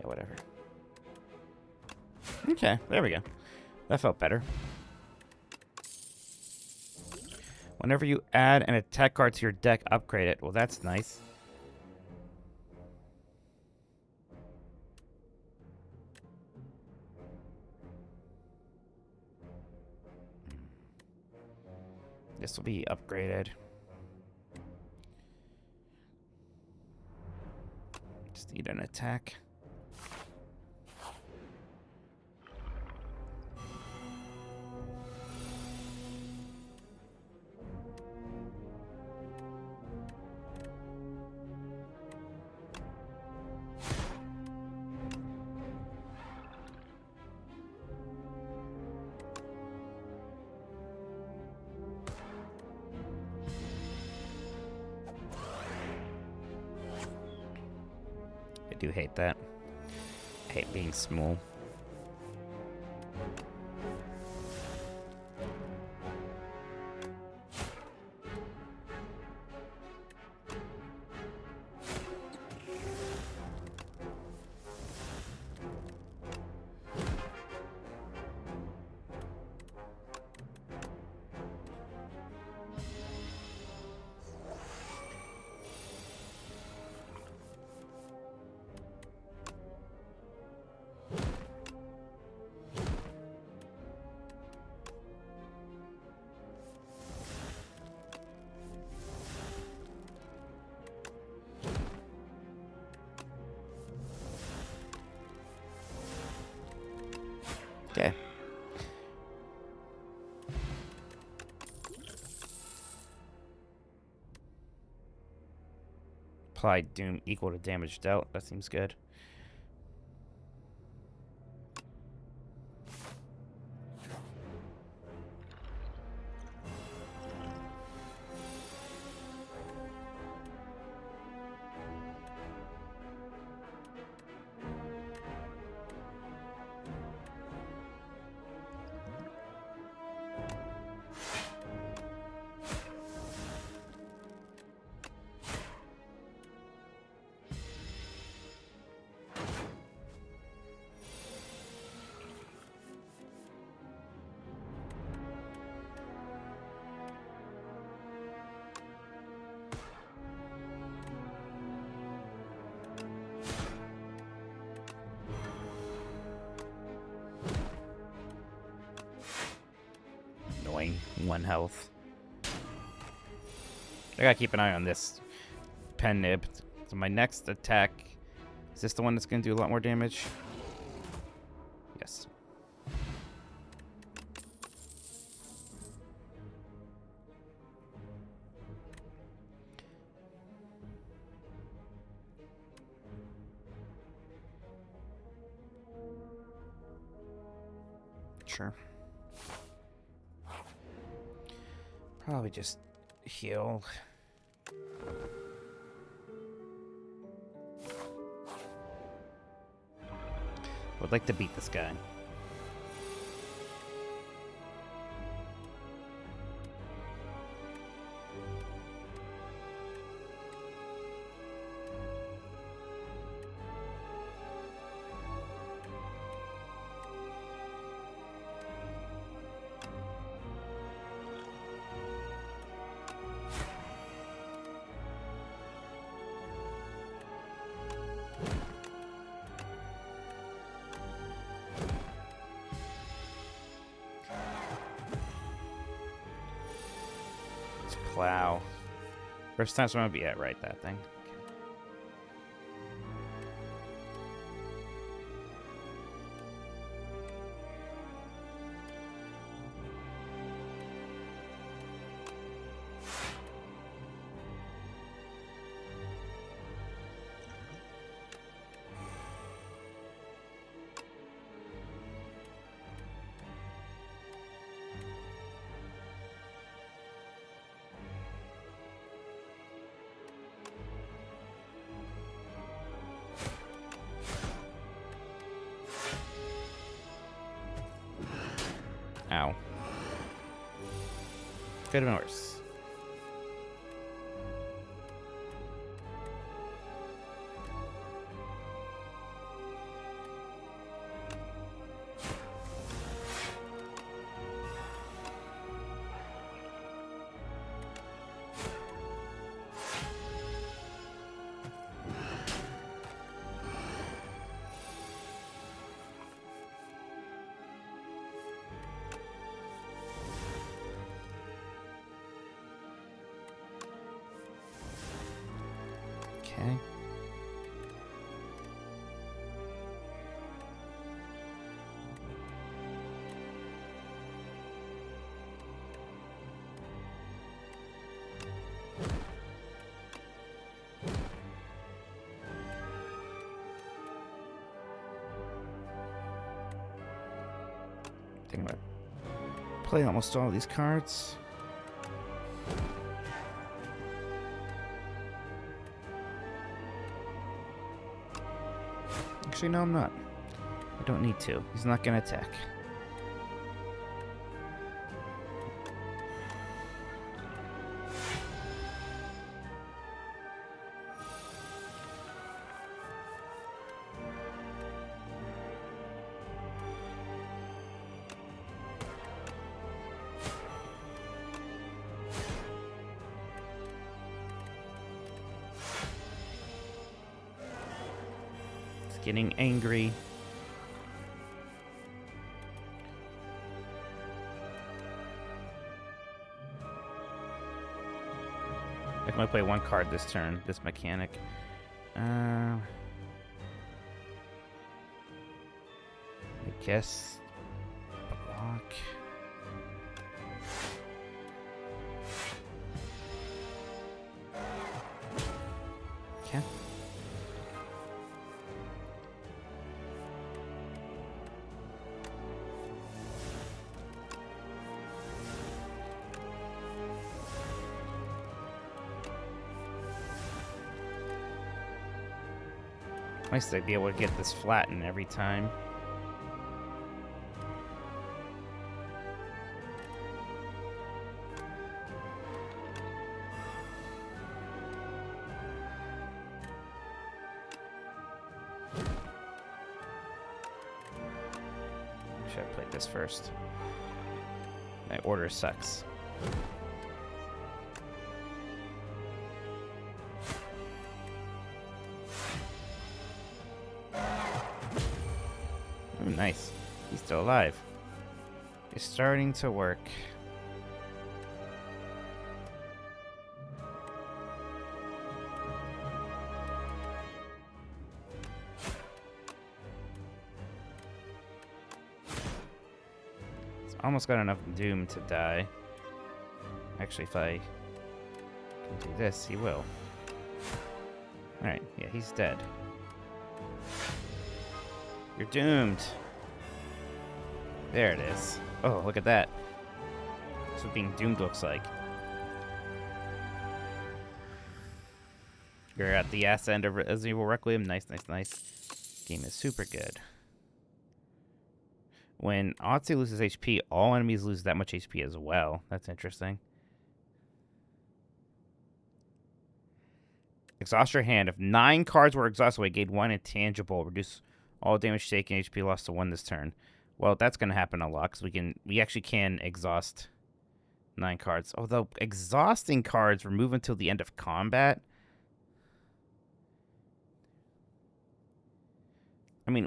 Yeah, whatever. Okay, there we go. That felt better. Whenever you add an attack card to your deck, upgrade it. Well, that's nice. This will be upgraded. Just need an attack. I do hate that. I hate being small. Okay. Applied doom equal to damage dealt. That seems good. 1 health. I gotta keep an eye on this pen nib. So my next attack, is this the one that's gonna do a lot more damage? Yes. Sure. Probably just heal. Would like to beat this guy. Plow. First time I'm gonna be at right that thing. Ow. Could have been worse. Okay. I think I'm gonna play almost all of these cards. Actually, no, I'm not. I don't need to. He's not gonna attack. Getting angry. I can only play one card this turn, this mechanic. I guess block. Okay. Nice to be able to get this flattened every time. Should have played this first. My order sucks. Ooh, nice. He's still alive. It's starting to work. Almost got enough Doom to die. Actually, if I can do this, he will. Alright, yeah, he's dead. You're doomed. There it is. Oh, look at that. That's what being doomed looks like. You're at the ass end of Resident Evil Requiem. Nice, nice, nice. Game is super good. When Otzi loses HP, all enemies lose that much HP as well. That's interesting. Exhaust your hand. If 9 cards were exhausted, we gain 1 intangible. Reduce all damage taken, HP lost to 1 this turn. Well, that's going to happen a lot because we actually can exhaust 9 cards. Although exhausting cards remove until the end of combat. I mean,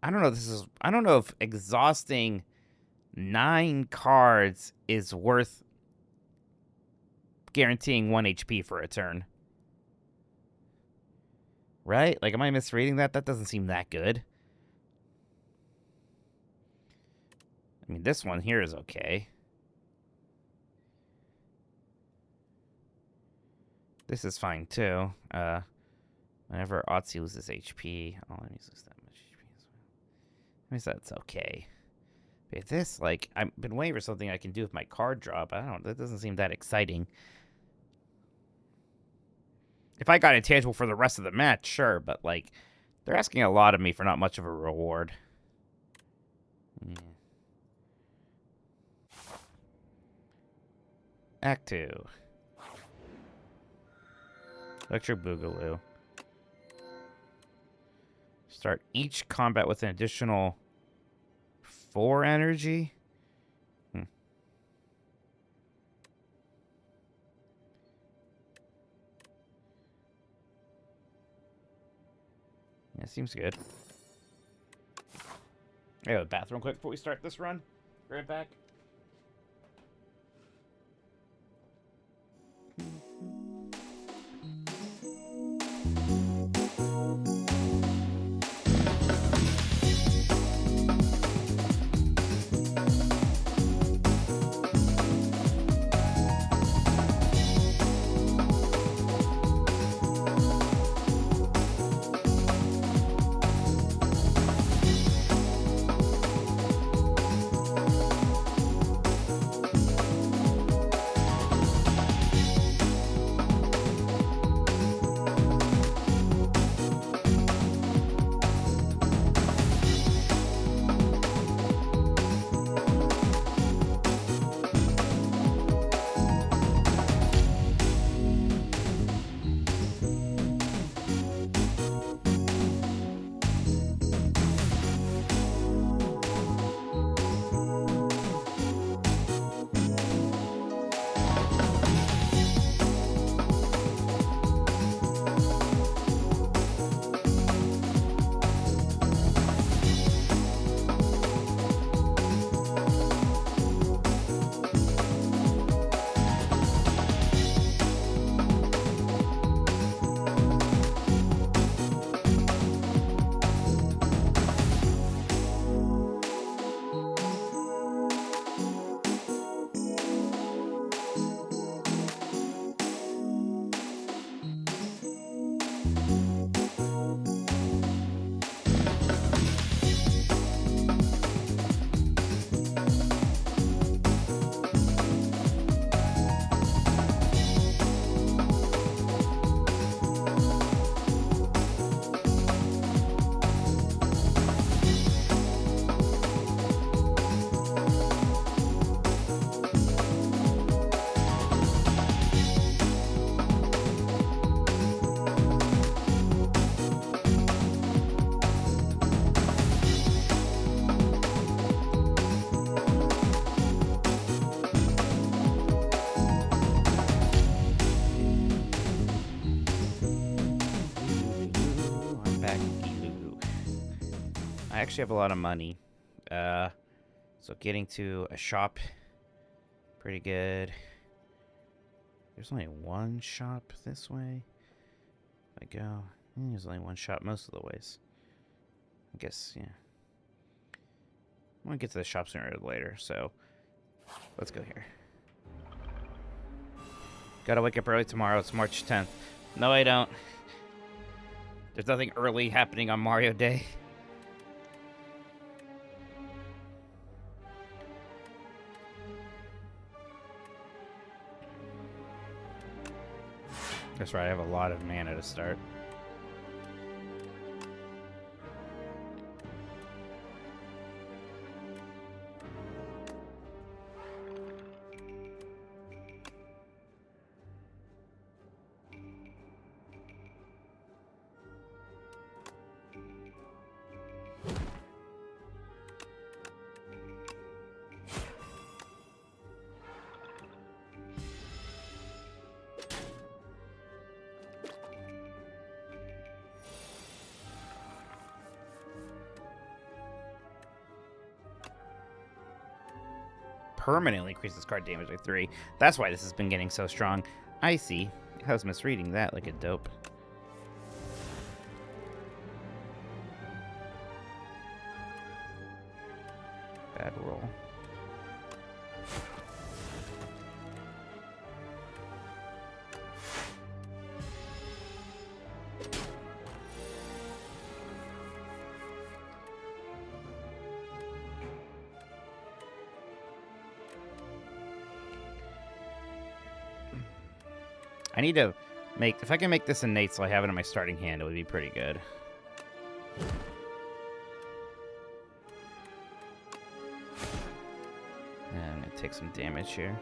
I don't know. I don't know if exhausting 9 cards is worth guaranteeing 1 HP for a turn. Right? Like, am I misreading that? That doesn't seem that good. I mean, this one here is okay. This is fine, too. Whenever Otzi loses HP, all enemies lose that much HP as well. I mean, that's okay. But this, like, I've been waiting for something I can do with my card drop. That doesn't seem that exciting. If I got intangible for the rest of the match, sure, but, like, they're asking a lot of me for not much of a reward. Yeah. Act 2. Electric Boogaloo. Start each combat with an additional 4 energy. Yeah, seems good. I go to the bathroom quick before we start this run. Be right back. I actually have a lot of money. So getting to a shop, pretty good. There's only one shop this way. If I go, there's only one shop most of the ways. I guess, yeah. I want to get to the shop sooner or later, so let's go here. Gotta wake up early tomorrow. It's March 10th. No, I don't. There's nothing early happening on Mario Day. That's right, I have a lot of mana to start. Permanently increases card damage by 3. That's why this has been getting so strong. I see. I was misreading that like a dope. Bad roll. I need to make... If I can make this innate so I have it in my starting hand, it would be pretty good. And I'm going to take some damage here.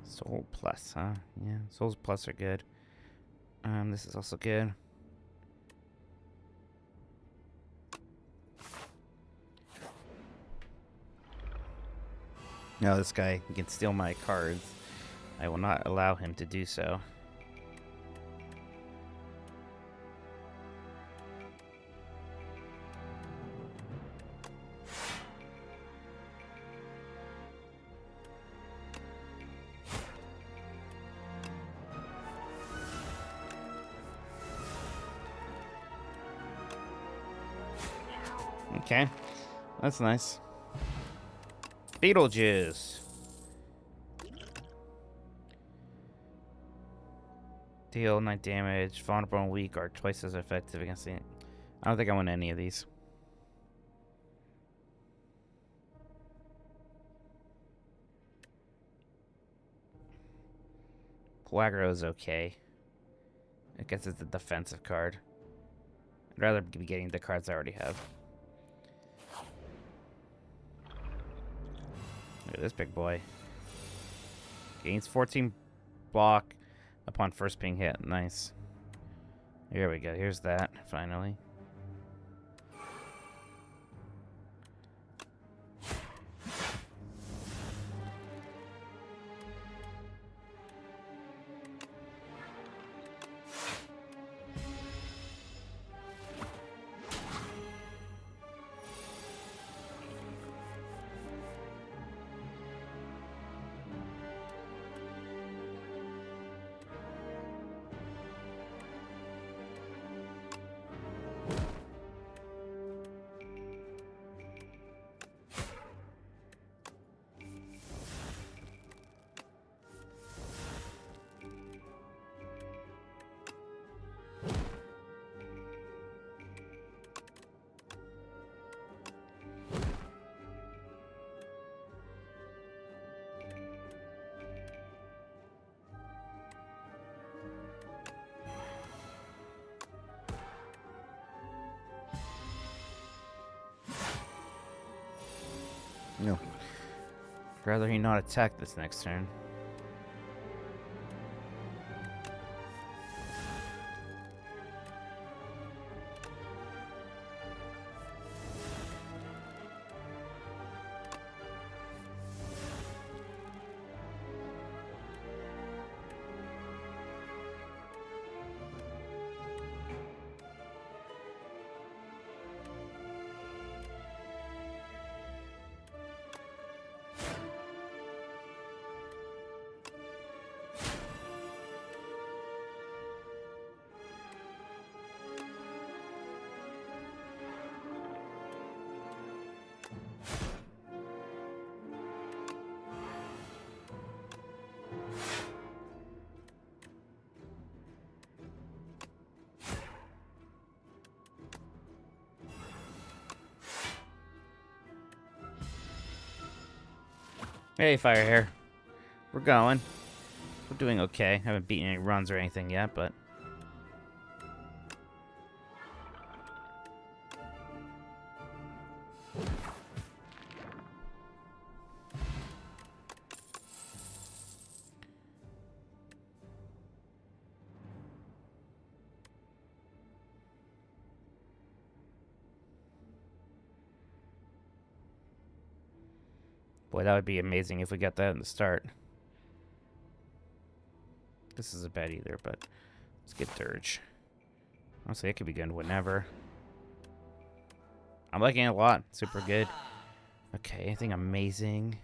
Soul Plus, huh? Yeah, Souls Plus are good. This is also good. No, this guy can steal my cards. I will not allow him to do so. Okay, that's nice. Beetlejuice. Deal 9 damage. Vulnerable and weak are twice as effective against the... I don't think I want any of these. Quaggro is okay. I guess it's a defensive card. I'd rather be getting the cards I already have. Look at this big boy. Gains 14 block upon first being hit. Nice. Here we go. Here's that, finally. No. I'd rather he not attack this next turn. Hey, Fire Hair. We're going. We're doing okay. Haven't beaten any runs or anything yet, but... Boy, that would be amazing if we got that in the start. This isn't bad either, but let's get Dirge. Honestly, it could be good whenever. I'm liking it a lot. Super good. Okay, anything amazing?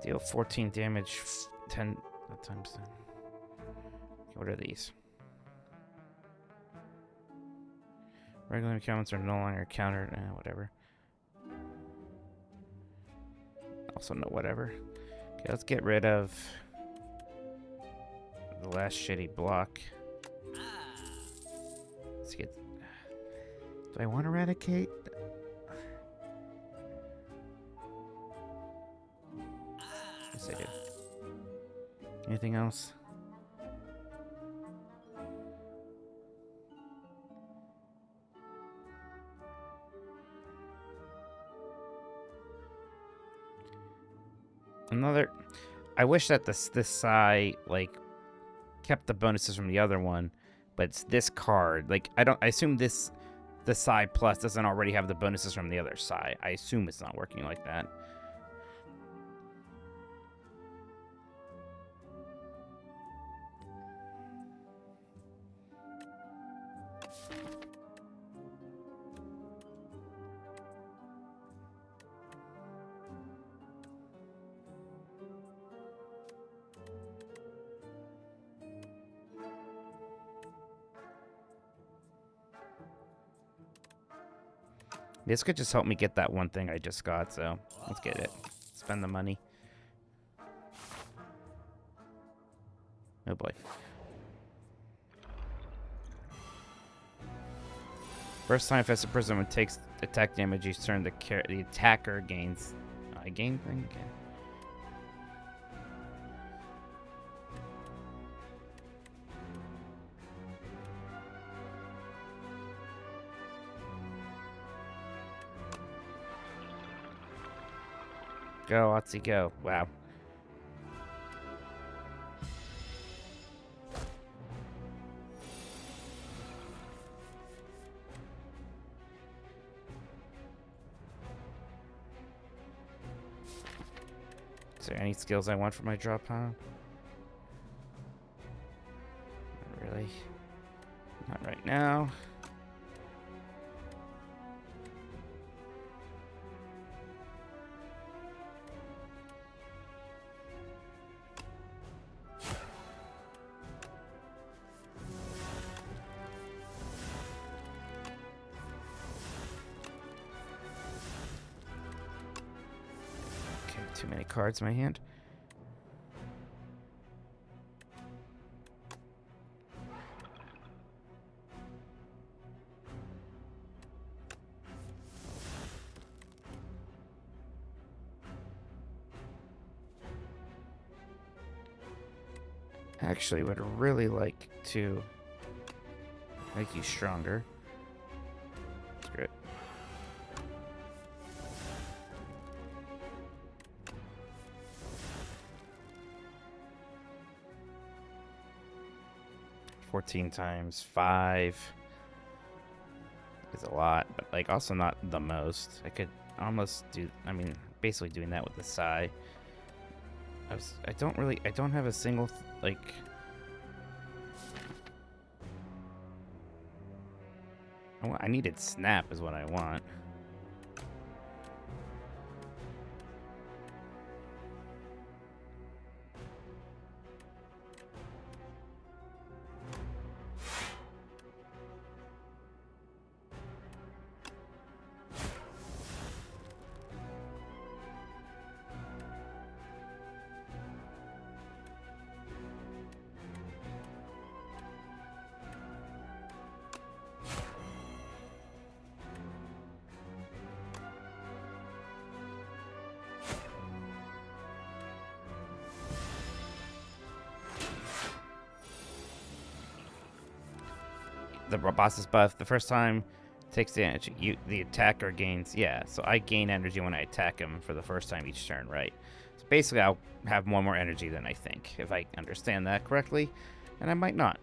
Deal 14 damage, 10 times 10. What are these? Regular encounters are no longer countered. Whatever. Also, no whatever. Okay, let's get rid of the last shitty block. Let's get... Do I want to eradicate? Yes, I do. Anything else? Another... I wish that this Psy, like, kept the bonuses from the other one, but it's this card. Like, I assume this... The Psy Plus doesn't already have the bonuses from the other Psy. I assume it's not working like that. This could just help me get that one thing I just got, so let's get it. Spend the money. Oh boy. First time Festive Prism takes attack damage each turn, the attacker gains... I gain thing? Okay. Go, Otzi, go. Wow. Is there any skills I want for my drop pile? Not really. Not right now. Too many cards in my hand. Actually, would really like to make you stronger. Screw it. Times 5 is a lot, but like also not the most. I could almost do, I mean, basically doing that with the Psy. I don't have a single like I needed Snap is what I want. the boss's buff. The first time takes damage. The attacker gains. Yeah, so I gain energy when I attack him for the first time each turn, right? So basically, I'll have one more energy than I think, if I understand that correctly, and I might not.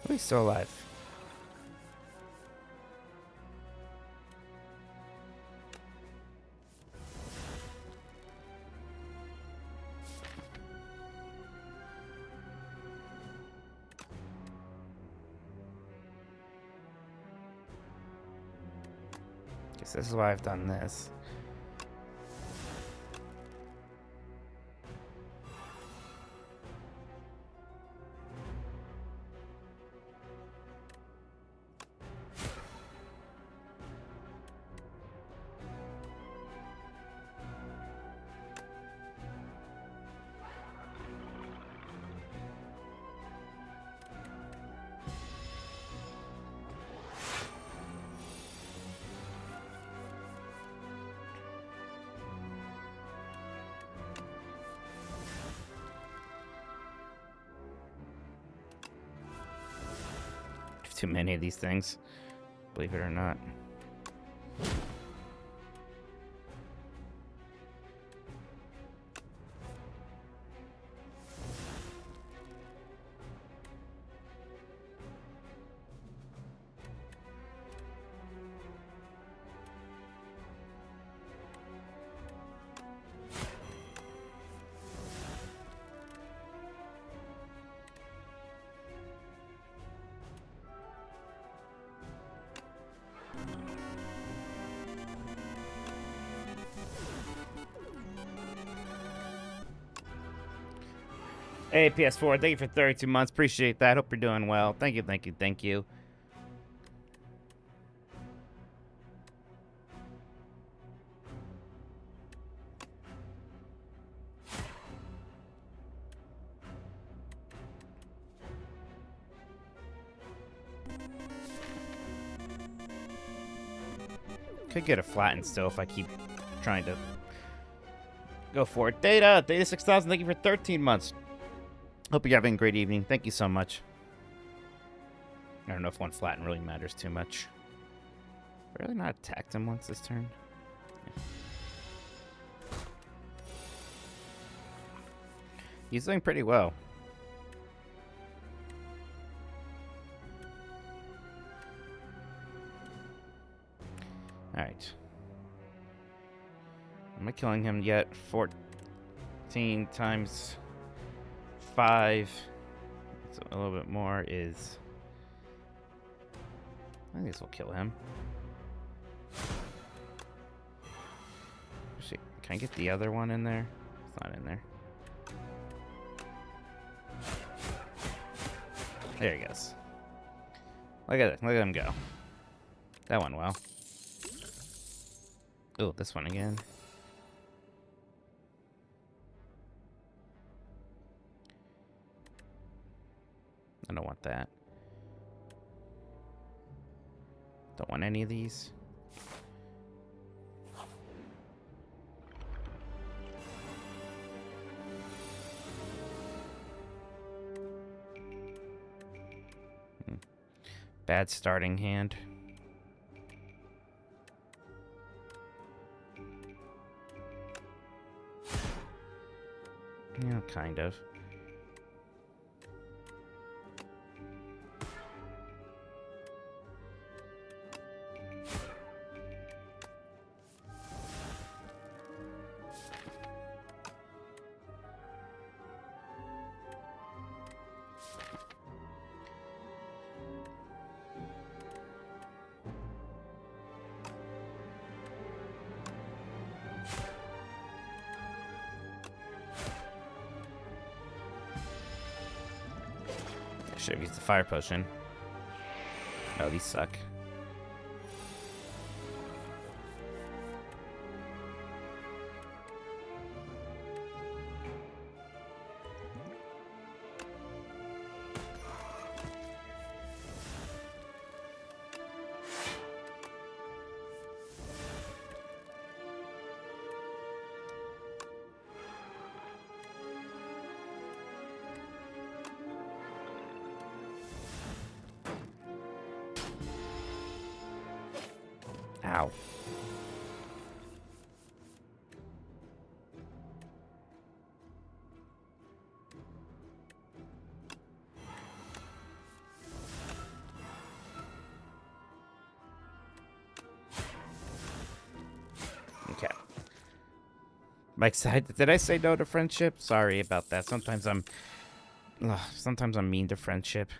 Oh, he's still alive. Guess this is why I've done this. Too many of these things, believe it or not. Hey, PS4, thank you for 32 months. Appreciate that. Hope you're doing well. Thank you, thank you, thank you. Could get a flattened still if I keep trying to go for it. Data 6000, thank you for 13 months. Hope you're having a great evening. Thank you so much. I don't know if one flatten really matters too much. Really not attacked him once this turn. Yeah. He's doing pretty well. Alright. Am I killing him yet? 14 times 5. So a little bit more is... I think this will kill him. Actually, can I get the other one in there? It's not in there. There he goes. Look at it. Look at him go. That went well. Oh, this one again. I don't want that. Don't want any of these. Bad starting hand. Yeah, kind of. Should have used the fire potion. Oh, these suck. Ow. Okay. Mike said, did I say no to friendship? Sorry about that. Sometimes I'm mean to friendship.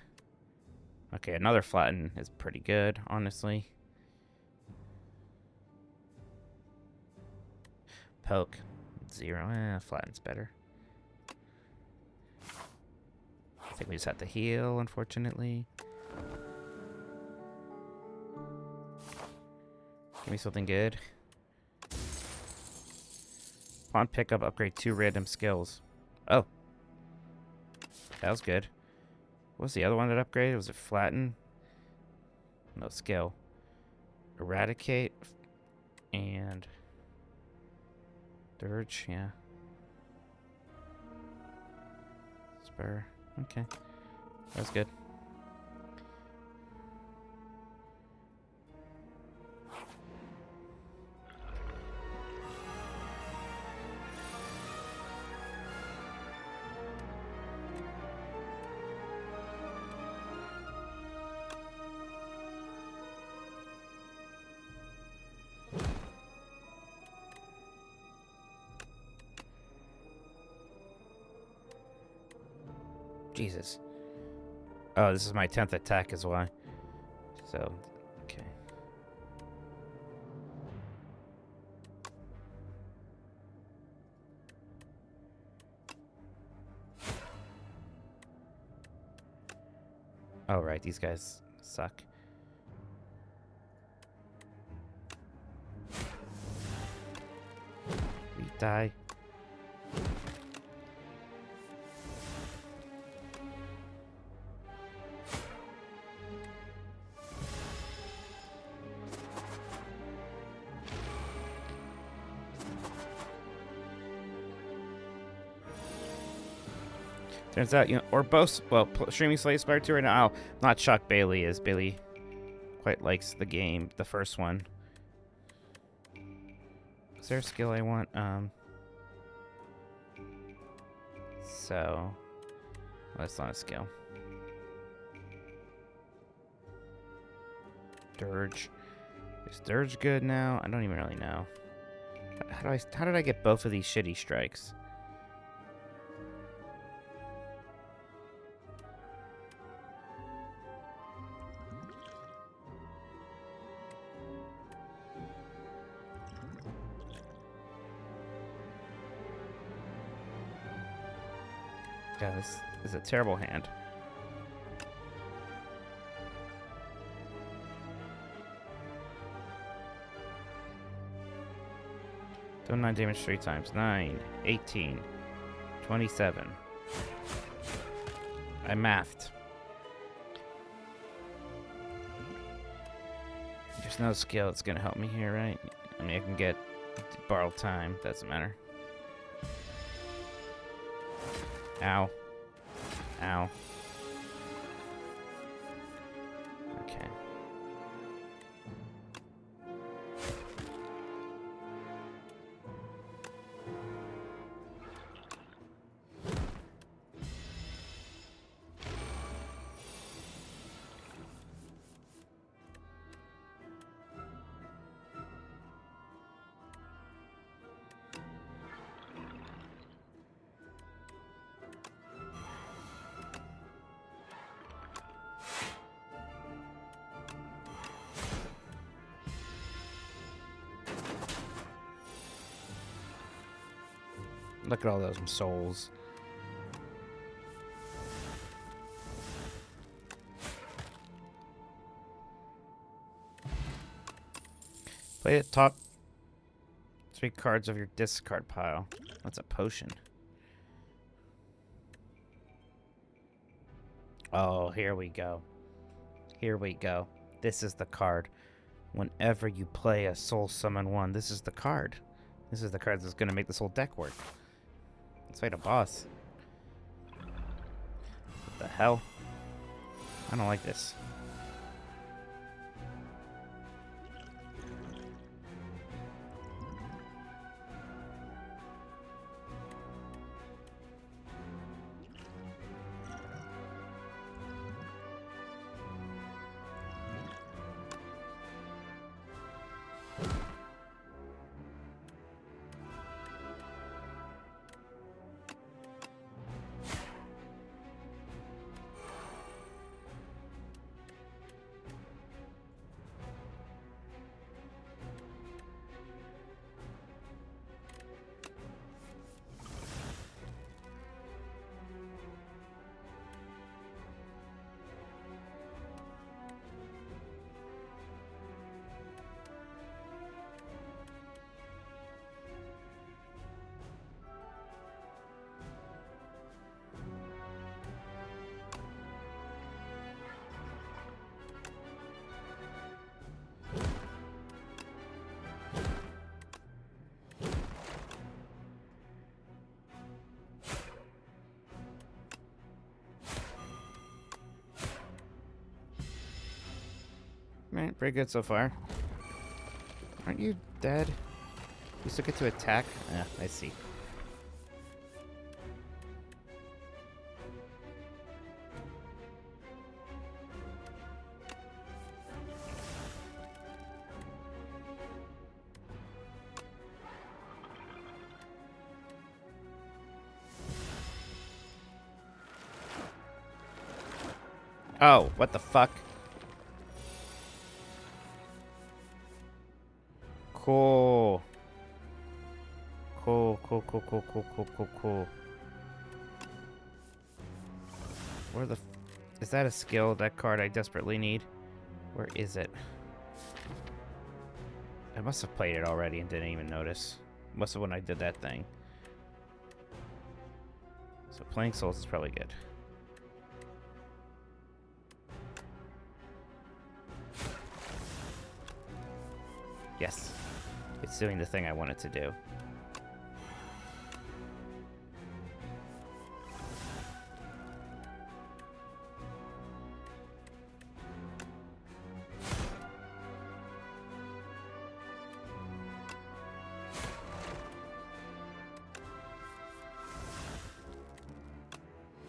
Okay, another flatten is pretty good, honestly. Poke. 0. Flatten's better. I think we just have to heal, unfortunately. Give me something good. Upon pickup, upgrade 2 random skills. Oh. That was good. What was the other one that upgraded? Was it flatten? No, skill. Eradicate. And... Dirge, yeah. Spur. Okay. That's good. Jesus. Oh, this is my 10th attack is why. So, okay. Oh, right. These guys suck. We die. Turns out, or both, well, streaming Slay the Spire 2 right now. Oh, not shocked Bailey is. Bailey quite likes the game, the first one. Is there a skill I want? So, that's not a skill. Dirge. Is Dirge good now? I don't even really know. How did I get both of these shitty strikes? Yeah, this is a terrible hand. Do 9 damage 3 times. 9, 18, 27. I mathed. There's no skill that's gonna help me here, right? I mean, I can get borrowed time. Doesn't matter. Ow. Ow. Okay. Look at all those souls. Play the top 3 cards of your discard pile. That's a potion. Oh, here we go. Here we go. This is the card. Whenever you play a soul summon 1, this is the card. This is the card that's going to make this whole deck work. Let's fight a boss. What the hell? I don't like this. Right, pretty good so far. Aren't you dead? You still get to attack? Yeah, I see. Oh, what the fuck? Cool. Cool. Where the... Is that a skill, that card I desperately need? Where is it? I must have played it already and didn't even notice. Must have when I did that thing. So playing souls is probably good. Yes. It's doing the thing I want it to do.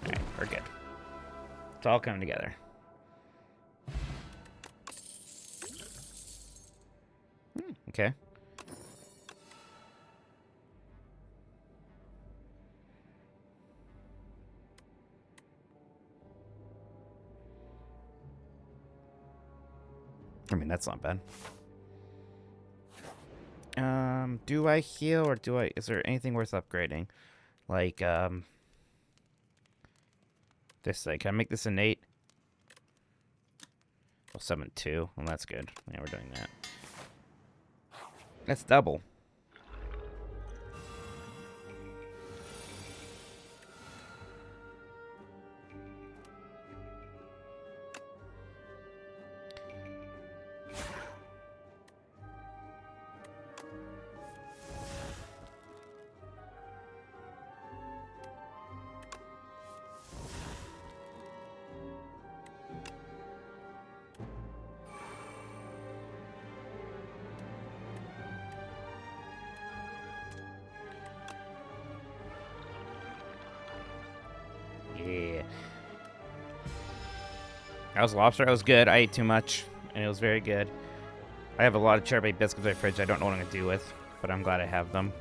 Alright, we're good. It's all coming together. Okay. I mean, that's not bad. Do I heal or do I... Is there anything worth upgrading? Like, this thing. Can I make this innate? Well, summon 2. Well, that's good. Yeah, we're doing that. That's double. Yeah. That was lobster. That was good. I ate too much, and it was very good. I have a lot of cherry biscuits in my fridge I don't know what I'm going to do with, but I'm glad I have them.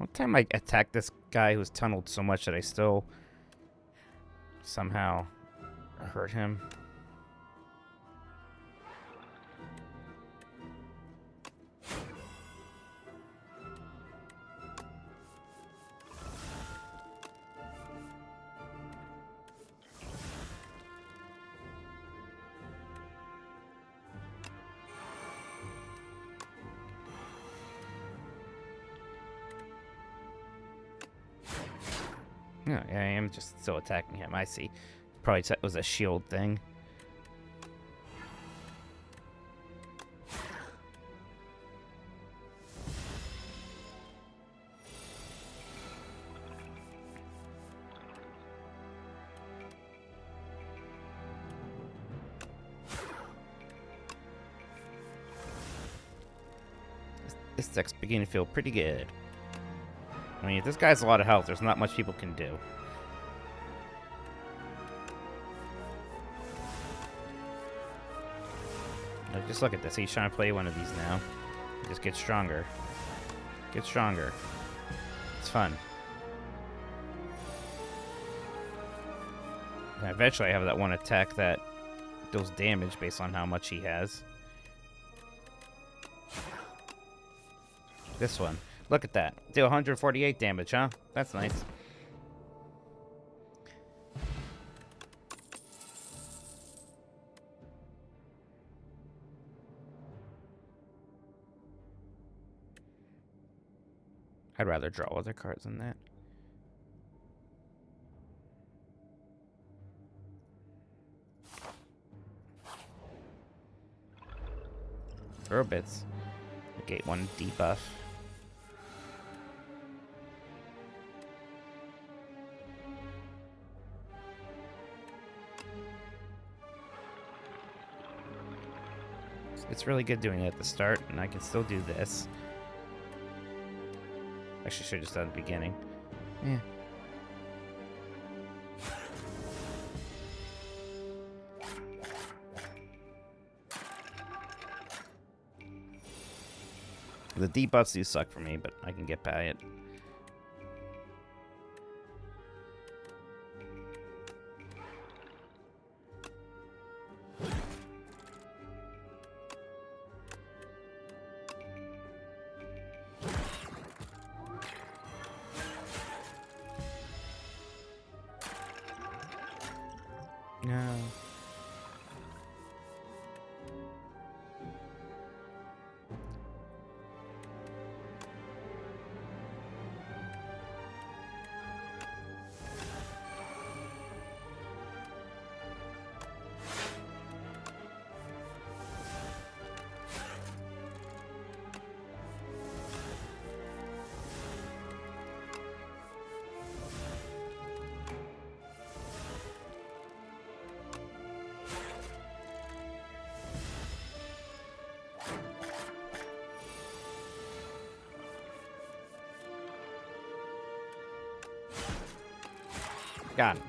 One time I attacked this guy who's tunneled so much that I still somehow hurt him. No, yeah, I am just still attacking him. I see. Probably was a shield thing. This deck's beginning to feel pretty good. I mean, if this guy has a lot of health, there's not much people can do. Like, just look at this. He's trying to play one of these now. He just gets stronger. Get stronger. It's fun. And eventually I have that one attack that deals damage based on how much he has. This one. Look at that. Deal 148 damage, huh? That's nice. I'd rather draw other cards than that. Throw bits. Negate one debuff. It's really good doing it at the start, and I can still do this. Actually, should have just done the beginning. Yeah. The debuffs do suck for me, but I can get by it. No. Got him.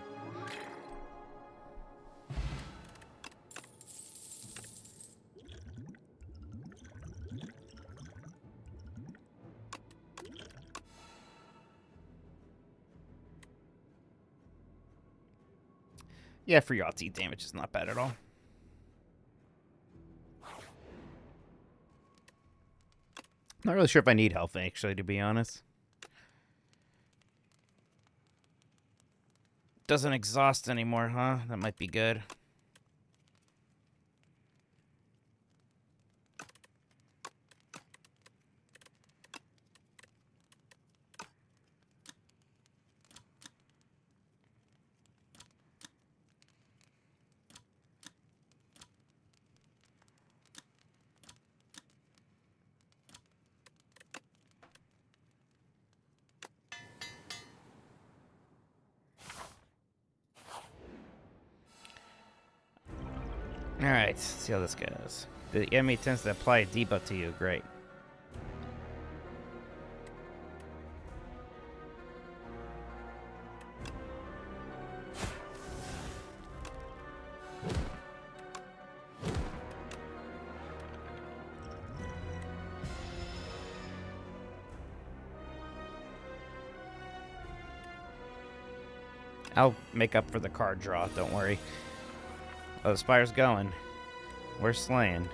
Yeah, for your alt damage is not bad at all. Not really sure if I need health, actually, to be honest. Doesn't exhaust anymore, huh? That might be good. Alright, let's see how this goes. The enemy tends to apply a debuff to you. Great. I'll make up for the card draw, don't worry. Oh, the Spire's going. We're slaying.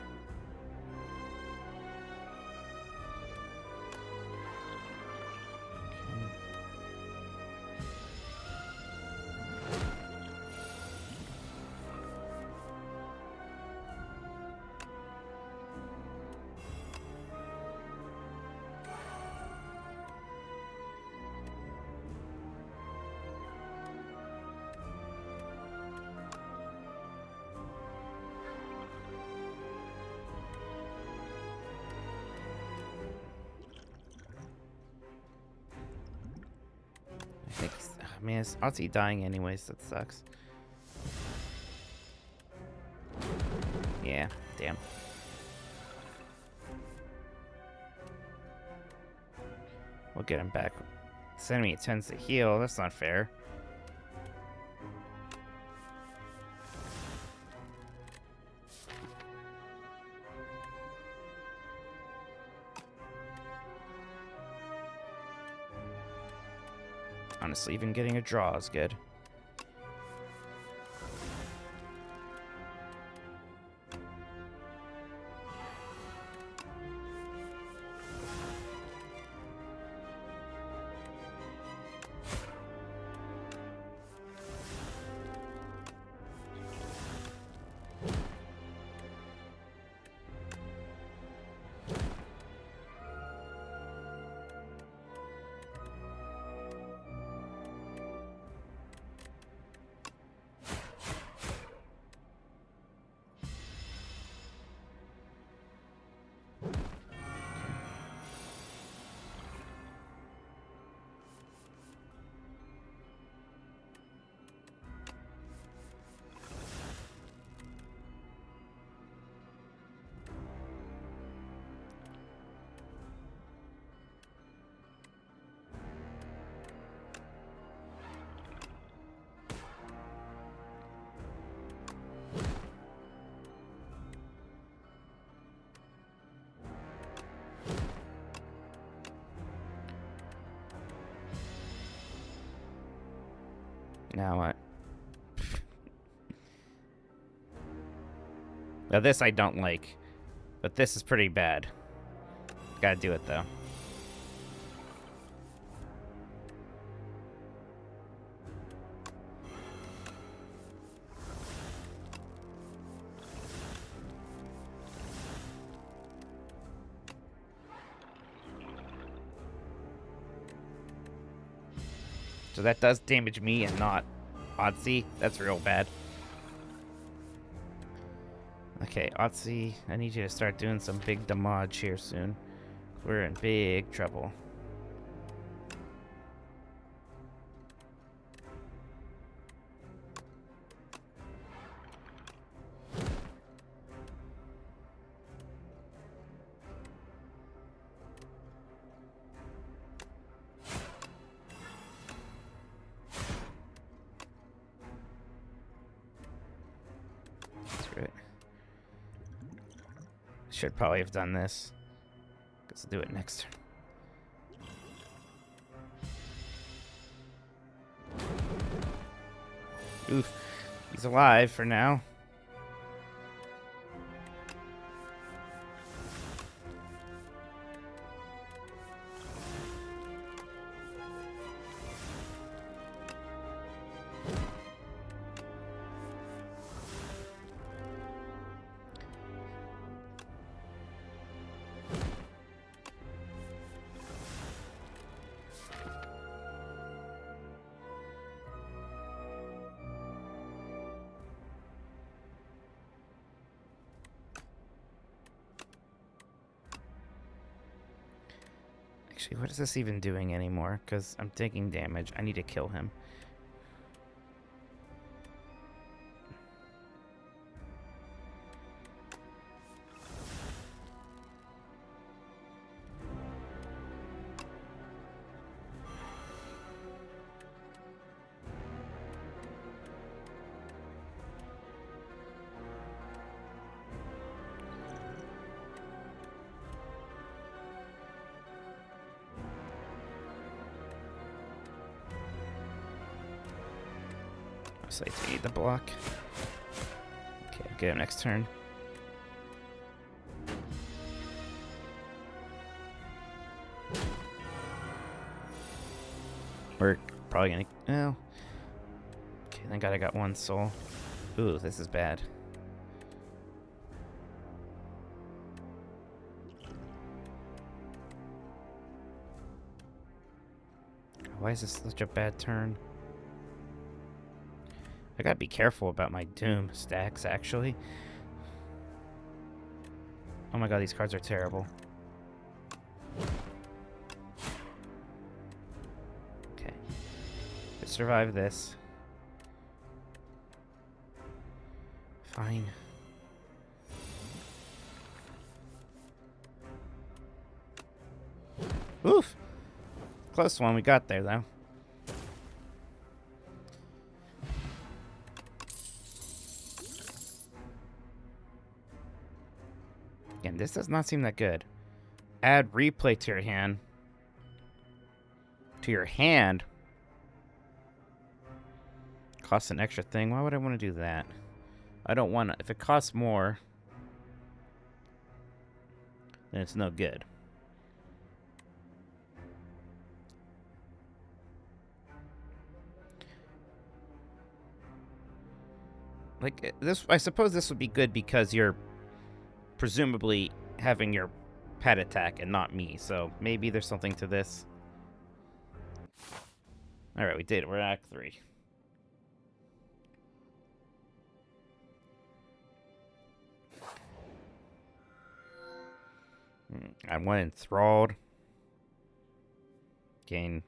I think he's, oh, man, it's Ozzy dying anyways. That sucks. Yeah, damn. We'll get him back. This enemy tends to heal. That's not fair. Honestly, even getting a draw is good. Now what? Now this I don't like, but this is pretty bad. Gotta do it though. So that does damage me and not Otzi. That's real bad. Okay, Otzi, I need you to start doing some big damage here soon. We're in big trouble. Should probably have done this. Guess I'll do it next turn. Oof. He's alive for now. Actually, what is this even doing anymore? Because I'm taking damage. I need to kill him. So I need the block. Okay, I'll get him next turn. We're probably gonna. Well. Okay, thank God I got one soul. Ooh, this is bad. Why is this such a bad turn? I gotta be careful about my Doom stacks, actually. Oh my God, these cards are terrible. Okay. Let's survive this. Fine. Oof! Close one we got there, though. Again, this does not seem that good. Add replay to your hand. To your hand? Costs an extra thing. Why would I want to do that? I don't want to. If it costs more, then it's no good. Like, this, I suppose this would be good because you're presumably having your pet attack and not me, so maybe there's something to this. Alright, we did it. We're at Act 3. I went enthralled. Gain.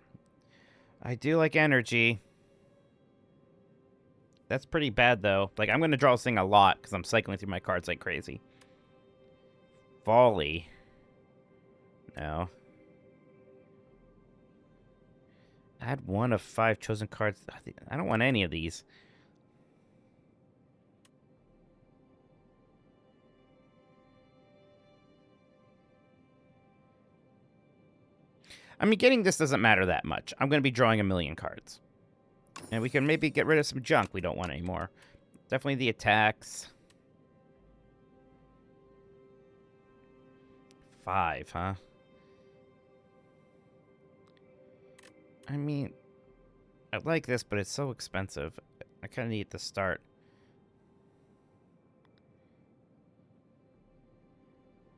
I do like energy. That's pretty bad, though. Like, I'm going to draw this thing a lot because I'm cycling through my cards like crazy. Volley. No. Add 1 of 5 chosen cards. I don't want any of these. I mean, getting this doesn't matter that much. I'm going to be drawing a million cards. And we can maybe get rid of some junk we don't want anymore. Definitely the attacks. 5, huh? I mean, I like this, but it's so expensive. I kind of need it to start.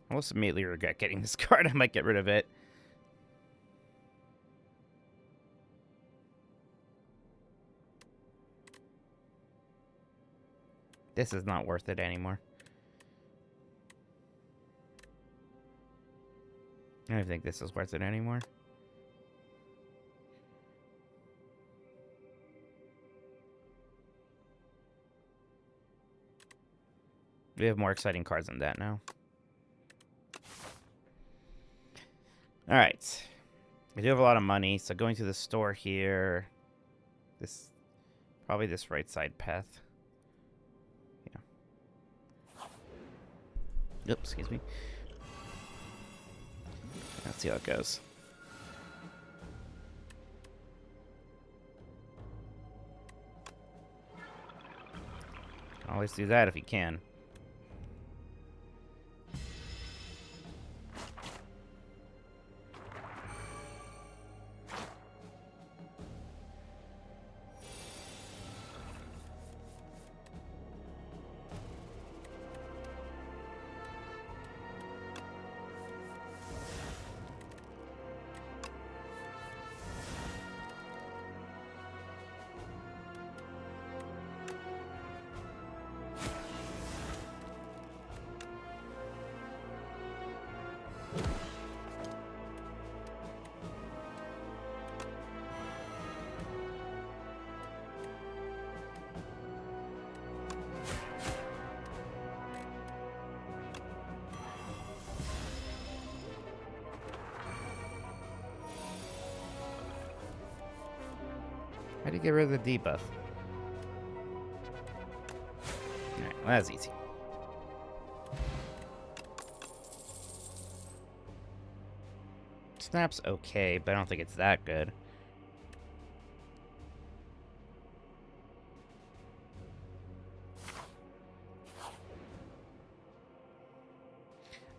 I almost immediately regret getting this card. I might get rid of it. This is not worth it anymore. I don't think this is worth it anymore. We have more exciting cards than that now. Alright. I do have a lot of money, so going to the store here. Probably this right side path. Oops, excuse me. Let's see how it goes. Always do that if you can. How do you get rid of the debuff? Alright, well, that's easy. Snap's okay, but I don't think it's that good.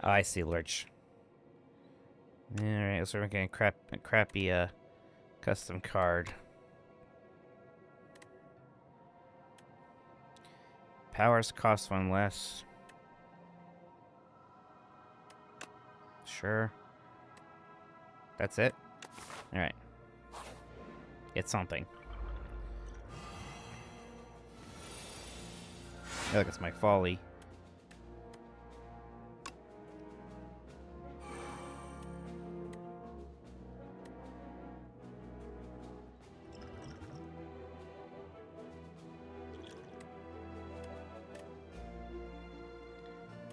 Oh, I see, Lurch. Alright, so we're getting a crappy custom card. Powers cost one less. Sure. That's it? Alright. It's something. Oh, look, it's my folly.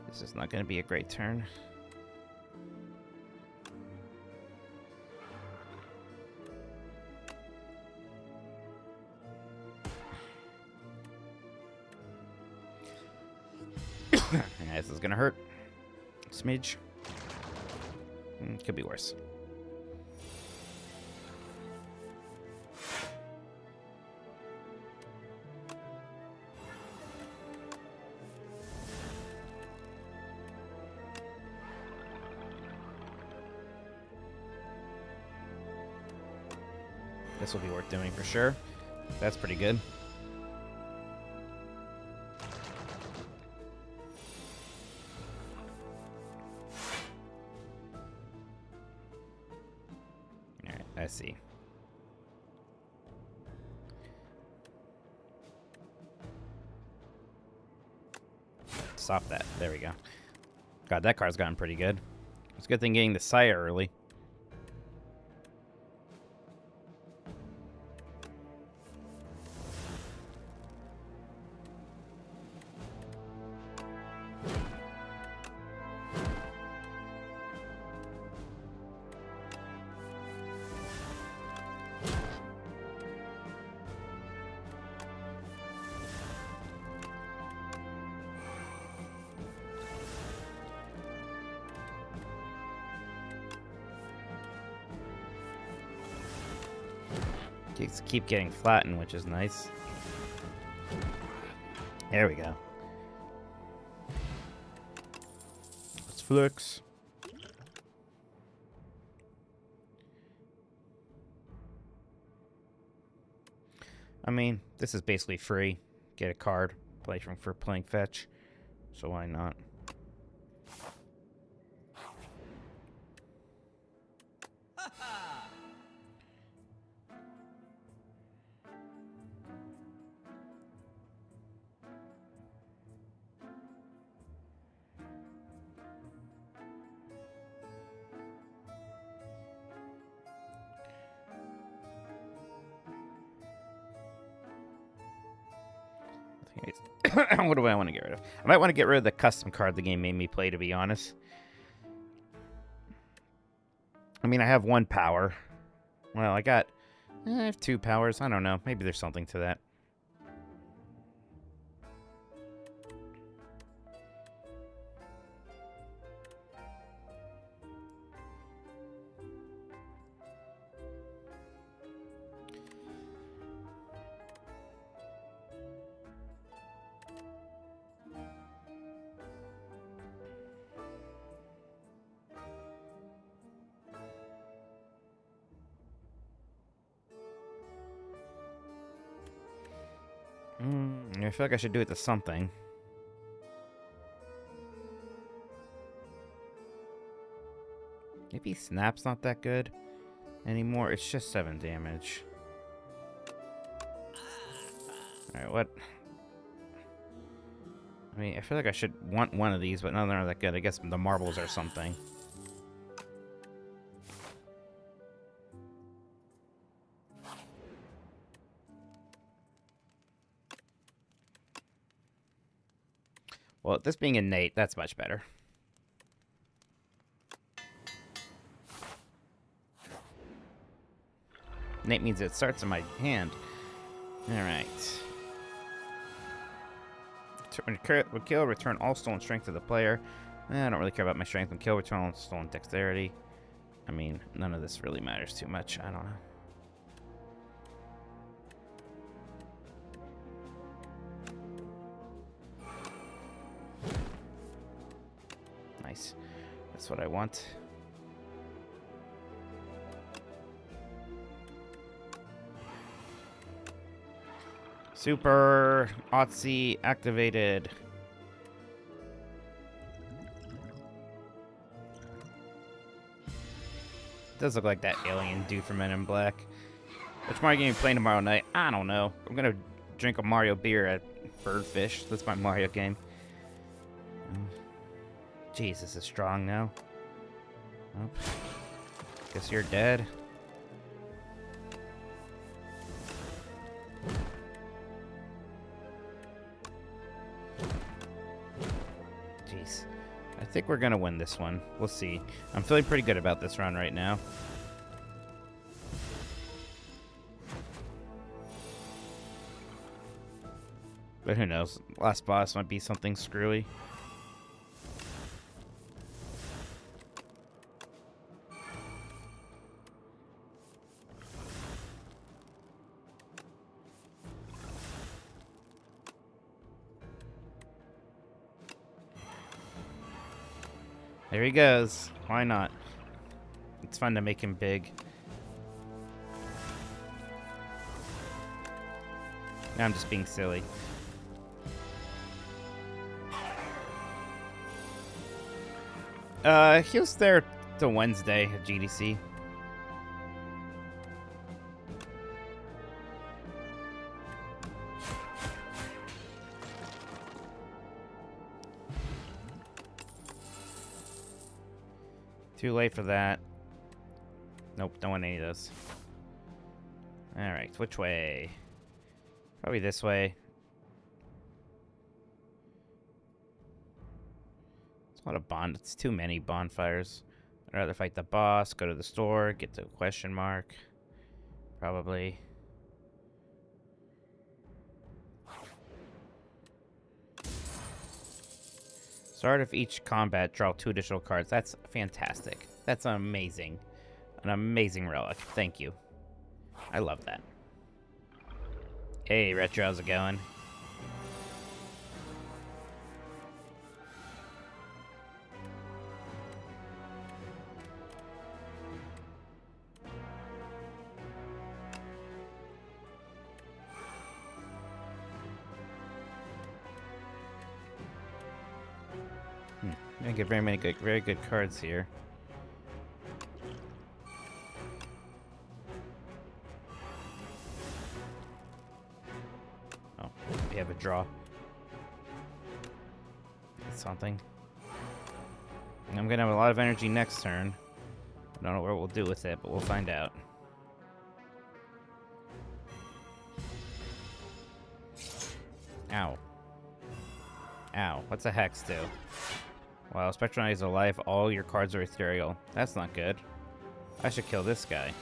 This is not going to be a great turn. Yeah, this is going to hurt. Smidge. Could be worse. This will be worth doing for sure. That's pretty good. Alright, I see. Stop that. There we go. God, that card's gotten pretty good. It's a good thing getting the Sire early. Keep getting flattened, which is nice. There we go. Let's flex. I mean, this is basically free. Get a card, play for playing fetch. So why not? What do I want to get rid of? I might want to get rid of the custom card the game made me play, to be honest. I mean, I have one power. Well, I have 2 powers. I don't know. Maybe there's something to that. I feel like I should do it to something. Maybe Snap's not that good anymore. It's just 7 damage. Alright, what? I mean, I feel like I should want one of these, but none of them are that good. I guess the marbles or something. Well, this being innate, that's much better. Innate means it starts in my hand. Alright. When kill, return all stolen strength to the player. I don't really care about my strength. When kill, return all stolen dexterity. I mean, none of this really matters too much. I don't know. Nice. That's what I want. Super Otzi activated. Does look like that alien dude from Men in Black. Which Mario game are you playing tomorrow night? I don't know. I'm gonna drink a Mario beer at Birdfish. That's my Mario game. Jeez, this is strong now. Oh, guess you're dead. Jeez. I think we're gonna win this one. We'll see. I'm feeling pretty good about this run right now. But who knows? Last boss might be something screwy. There he goes. Why not? It's fun to make him big. Now I'm just being silly. He was there till Wednesday at GDC. Too late for that. Nope, don't want any of those. Alright, which way? Probably this way. It's a lot of it's too many bonfires. I'd rather fight the boss, go to the store, get to a question mark. Probably. Start of each combat, draw 2 additional cards. That's fantastic. That's amazing. An amazing relic. Thank you. I love that. Hey, Retro, how's it going? I didn't get very good cards here. Oh, we have a draw. That's something. And I'm gonna have a lot of energy next turn. I don't know what we'll do with it, but we'll find out. Ow. Ow. What's a hex do? Wow, Spectral Knight is alive. All your cards are ethereal. That's not good. I should kill this guy.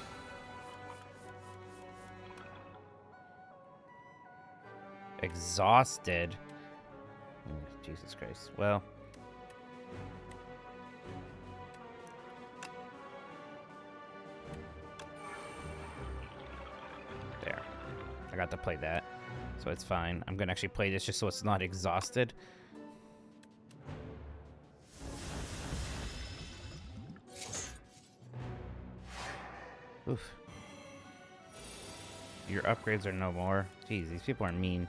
Exhausted. Oh, Jesus Christ. Well. There. I got to play that. So it's fine. I'm going to actually play this just so it's not exhausted. Oof. Your upgrades are no more. Jeez, these people are mean.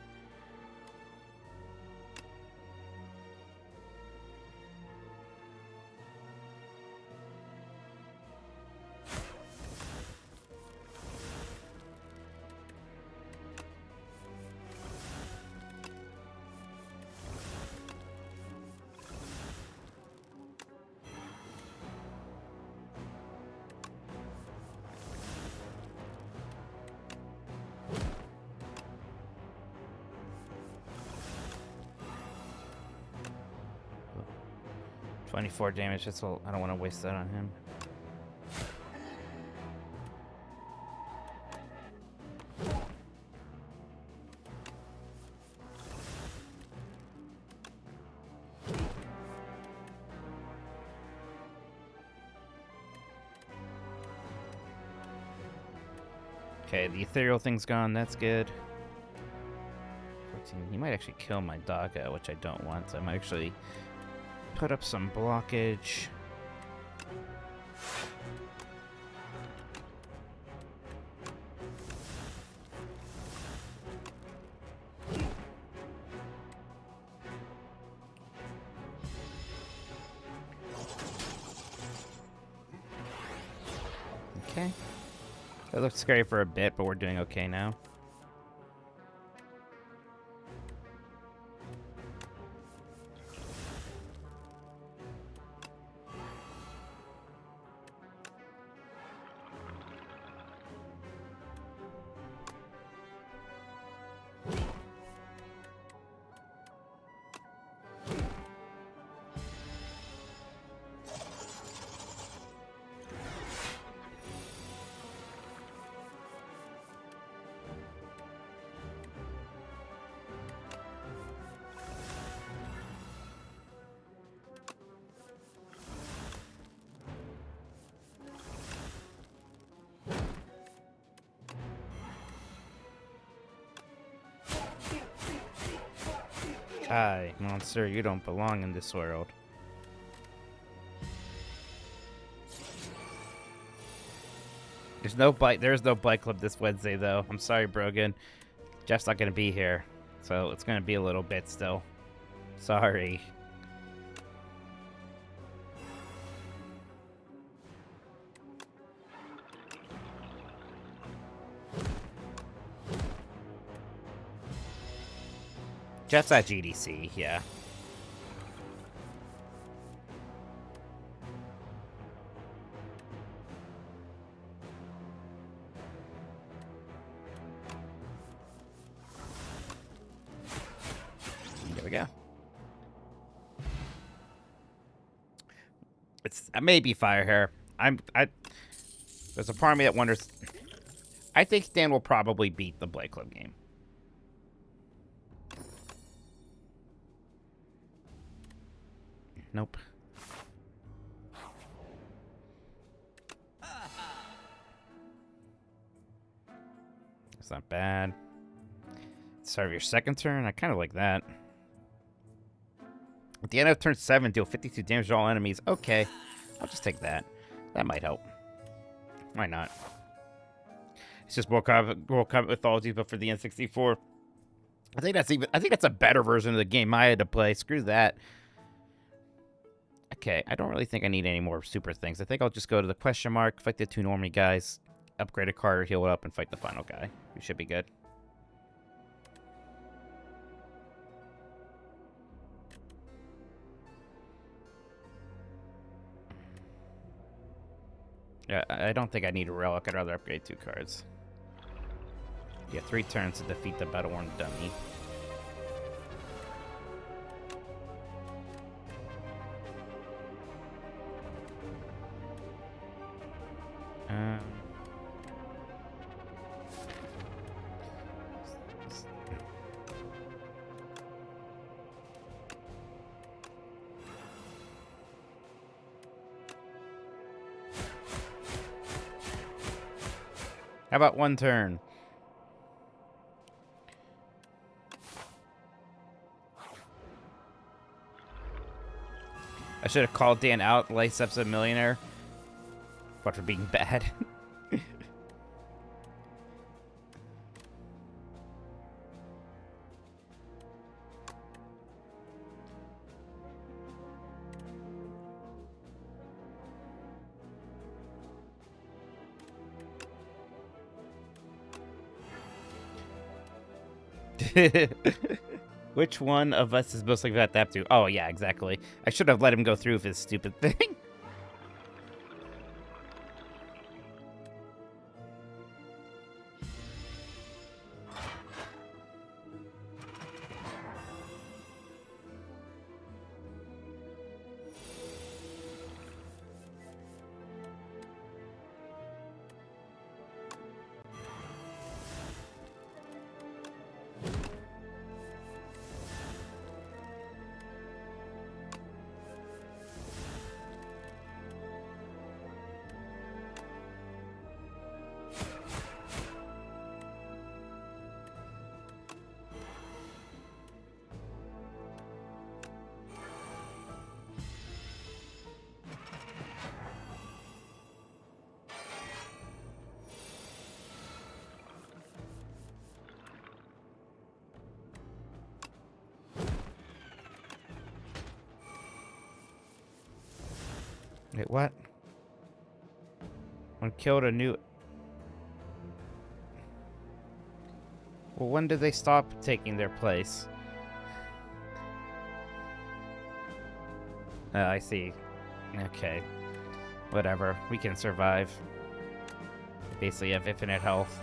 .24 damage. That's all. I don't want to waste that on him. Okay, the ethereal thing's gone. That's good. 14. He might actually kill my doggo, which I don't want. So I might actually put up some blockage. okay. It looked scary for a bit, but we're doing okay now. Hi, monster, you don't belong in this world. There's no bike club this Wednesday, though. I'm sorry, Brogan. Jeff's not gonna be here, so it's gonna be a little bit still. Sorry. Jeff's at GDC, yeah. There we go. It's maybe fire hair. There's a part of me that wonders. I think Stan will probably beat the Blade Club game. Nope. It's not bad. Start of your second turn. I kind of like that. At the end of turn 7, deal 52 damage to all enemies. Okay, I'll just take that. That might help. Why not? It's just World Combat Mythology, but for the N64. I think that's a better version of the game I had to play. Screw that. Okay, I don't really think I need any more super things. I think I'll just go to the question mark, fight the 2 normie guys, upgrade a card, heal it up, and fight the final guy. We should be good. Yeah, I don't think I need a relic. I'd rather upgrade 2 cards. Yeah, 3 turns to defeat the Battle-Worn Dummy. How about 1 turn? I should have called Dan out last episode Millionaire. But for being bad. Which one of us is most likely to adapt to? Oh, yeah, exactly. I should have let him go through with his stupid thing. Wait, what? When killed a new... Well, when did they stop taking their place? I see. Okay. Whatever. We can survive. Basically have infinite health.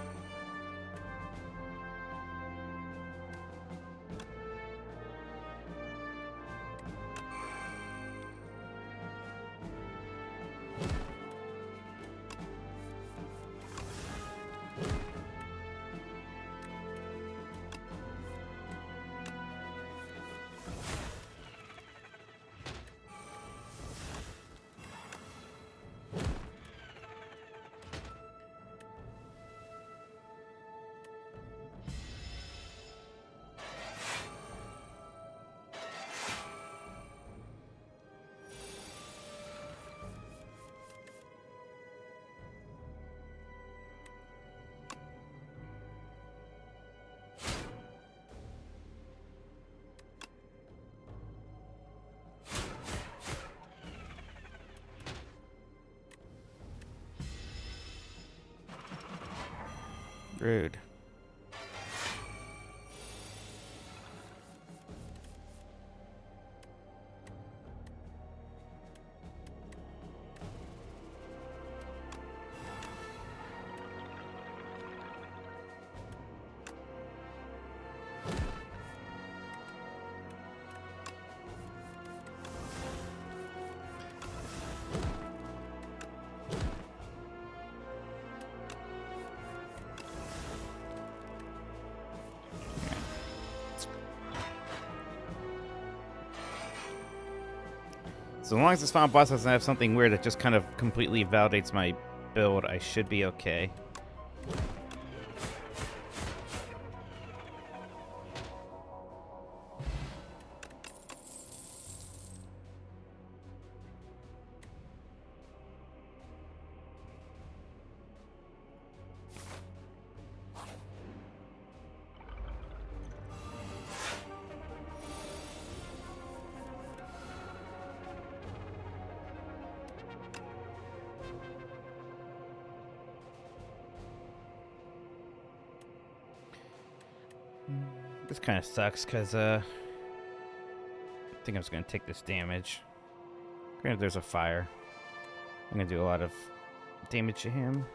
Rude. So long as this final boss doesn't have something weird that just kind of completely validates my build, I should be okay. This kind of sucks, because, I think I'm just going to take this damage. Granted, there's a fire. I'm going to do a lot of damage to him.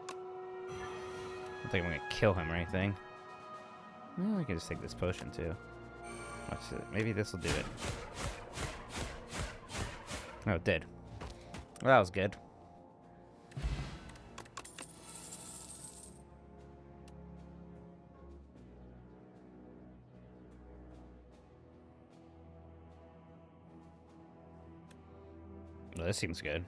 I don't think I'm going to kill him or anything. Well, I can just take this potion, too. Watch it. Maybe this will do it. Oh, it did. Well, that was good. Well, this seems good.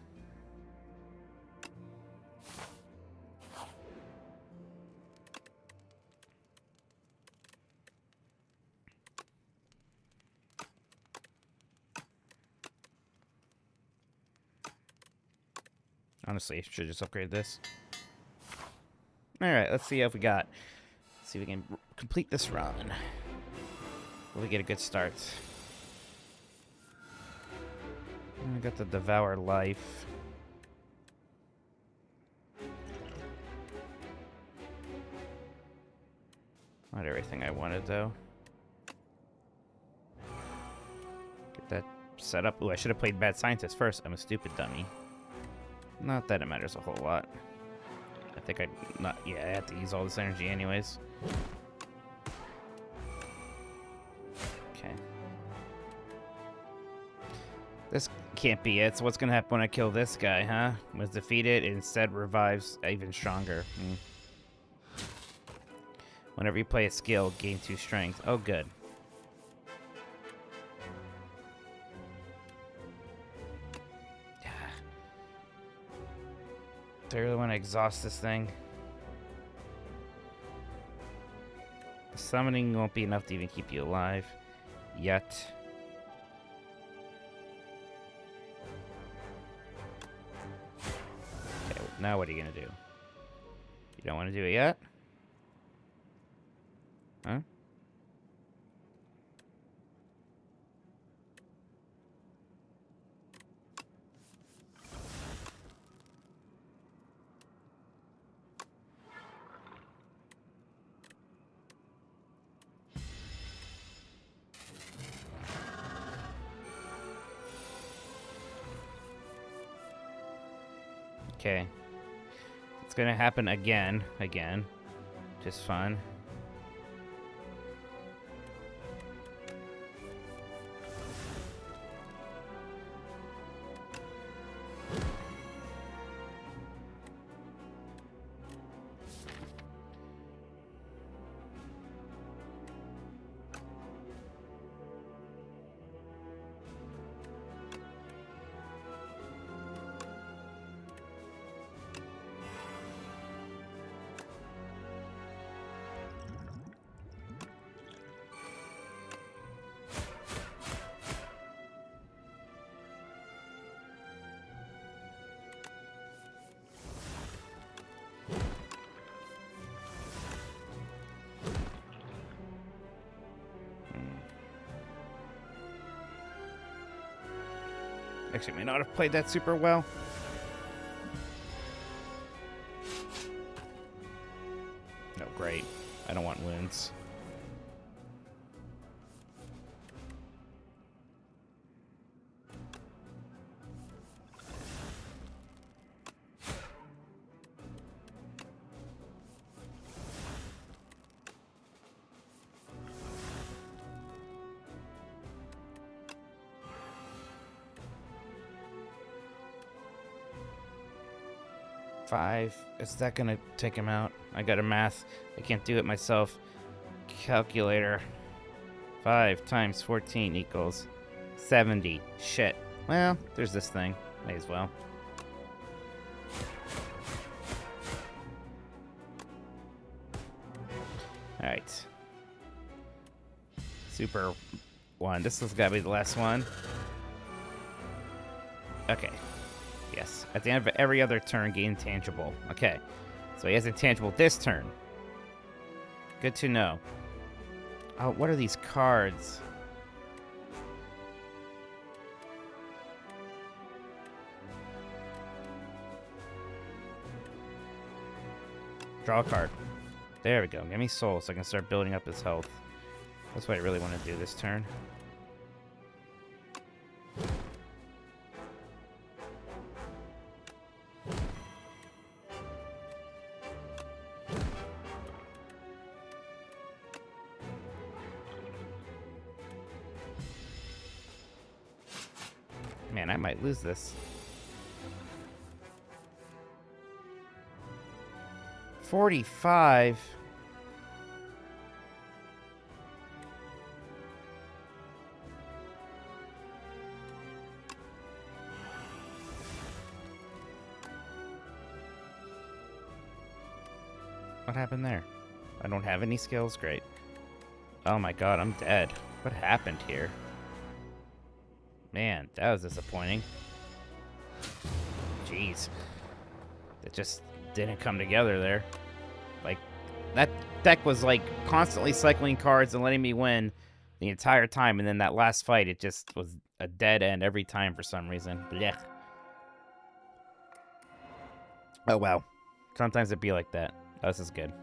Honestly, should just upgrade this. Alright, let's see what we got. Let's see if we can complete this run. Will we get a good start? I got the Devour Life. Not everything I wanted, though. Get that set up. Ooh, I should have played Bad Scientist first. I'm a stupid dummy. Not that it matters a whole lot. I think I have to use all this energy anyways. Okay. This can't be it. So what's gonna happen when I kill this guy, huh? Was defeated, it instead revives even stronger. Whenever you play a skill, gain 2 strength. Oh, good. Do I really want to exhaust this thing? The summoning won't be enough to even keep you alive. Yet. Okay, now what are you going to do? You don't want to do it yet? Huh? Okay. It's gonna happen again. Just fun. Actually, may not have played that super well. No, great. I don't want wounds. Five. Is that gonna take him out? I got a math. I can't do it myself. Calculator. 5 times 14 equals 70. Shit. Well, there's this thing. May as well. Alright. Super one. This has gotta be the last one. Okay. Yes. At the end of every other turn, gain intangible. Okay. So he has intangible this turn. Good to know. Oh, what are these cards? Draw a card. There we go. Give me soul so I can start building up his health. That's what I really want to do this turn. Man, I might lose this. 45. What happened there? I don't have any skills? Great. Oh my god, I'm dead. What happened here? Man, that was disappointing. Jeez. It just didn't come together there. Like, that deck was like constantly cycling cards and letting me win the entire time, and then that last fight, it just was a dead end every time for some reason. Blech. Oh well. Sometimes it'd be like that. Oh, this is good.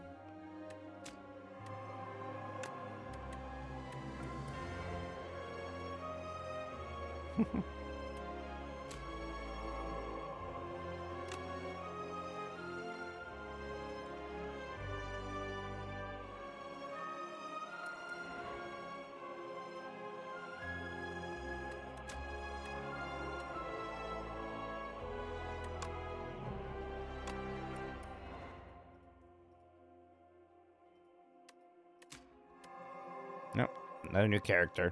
Nope, no new character.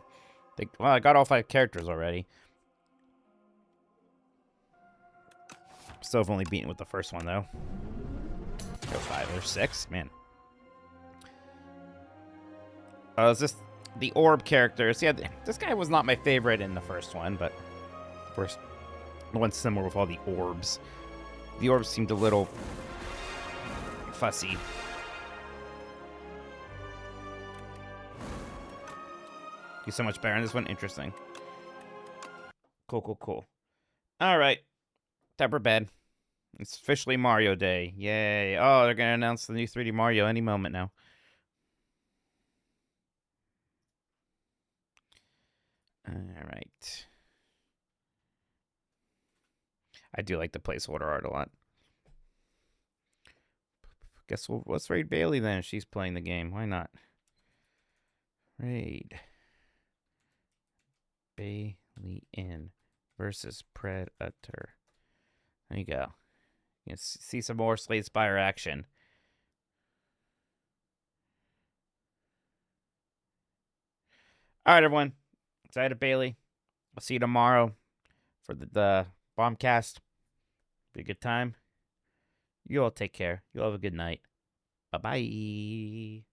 Well, I got all 5 characters already. Still have only beaten with the first one, though. Go 5 or 6, man. Is this the orb characters? Yeah, this guy was not my favorite in the first one, but of course, the one's similar with all the orbs. The orbs seemed a little fussy. He's so much better in this one. Interesting. Cool. All right. Pepper bed. It's officially Mario Day. Yay. Oh, they're going to announce the new 3D Mario any moment now. All right. I do like the placeholder art a lot. Guess let's raid Bailey then if she's playing the game. Why not? Raid Bailey in versus Predator. There you go. You can see some more Slay the Spire action. All right, everyone. Excited, Bailey. I'll see you tomorrow for the Bombcast. Be a good time. You all take care. You all have a good night. Bye-bye.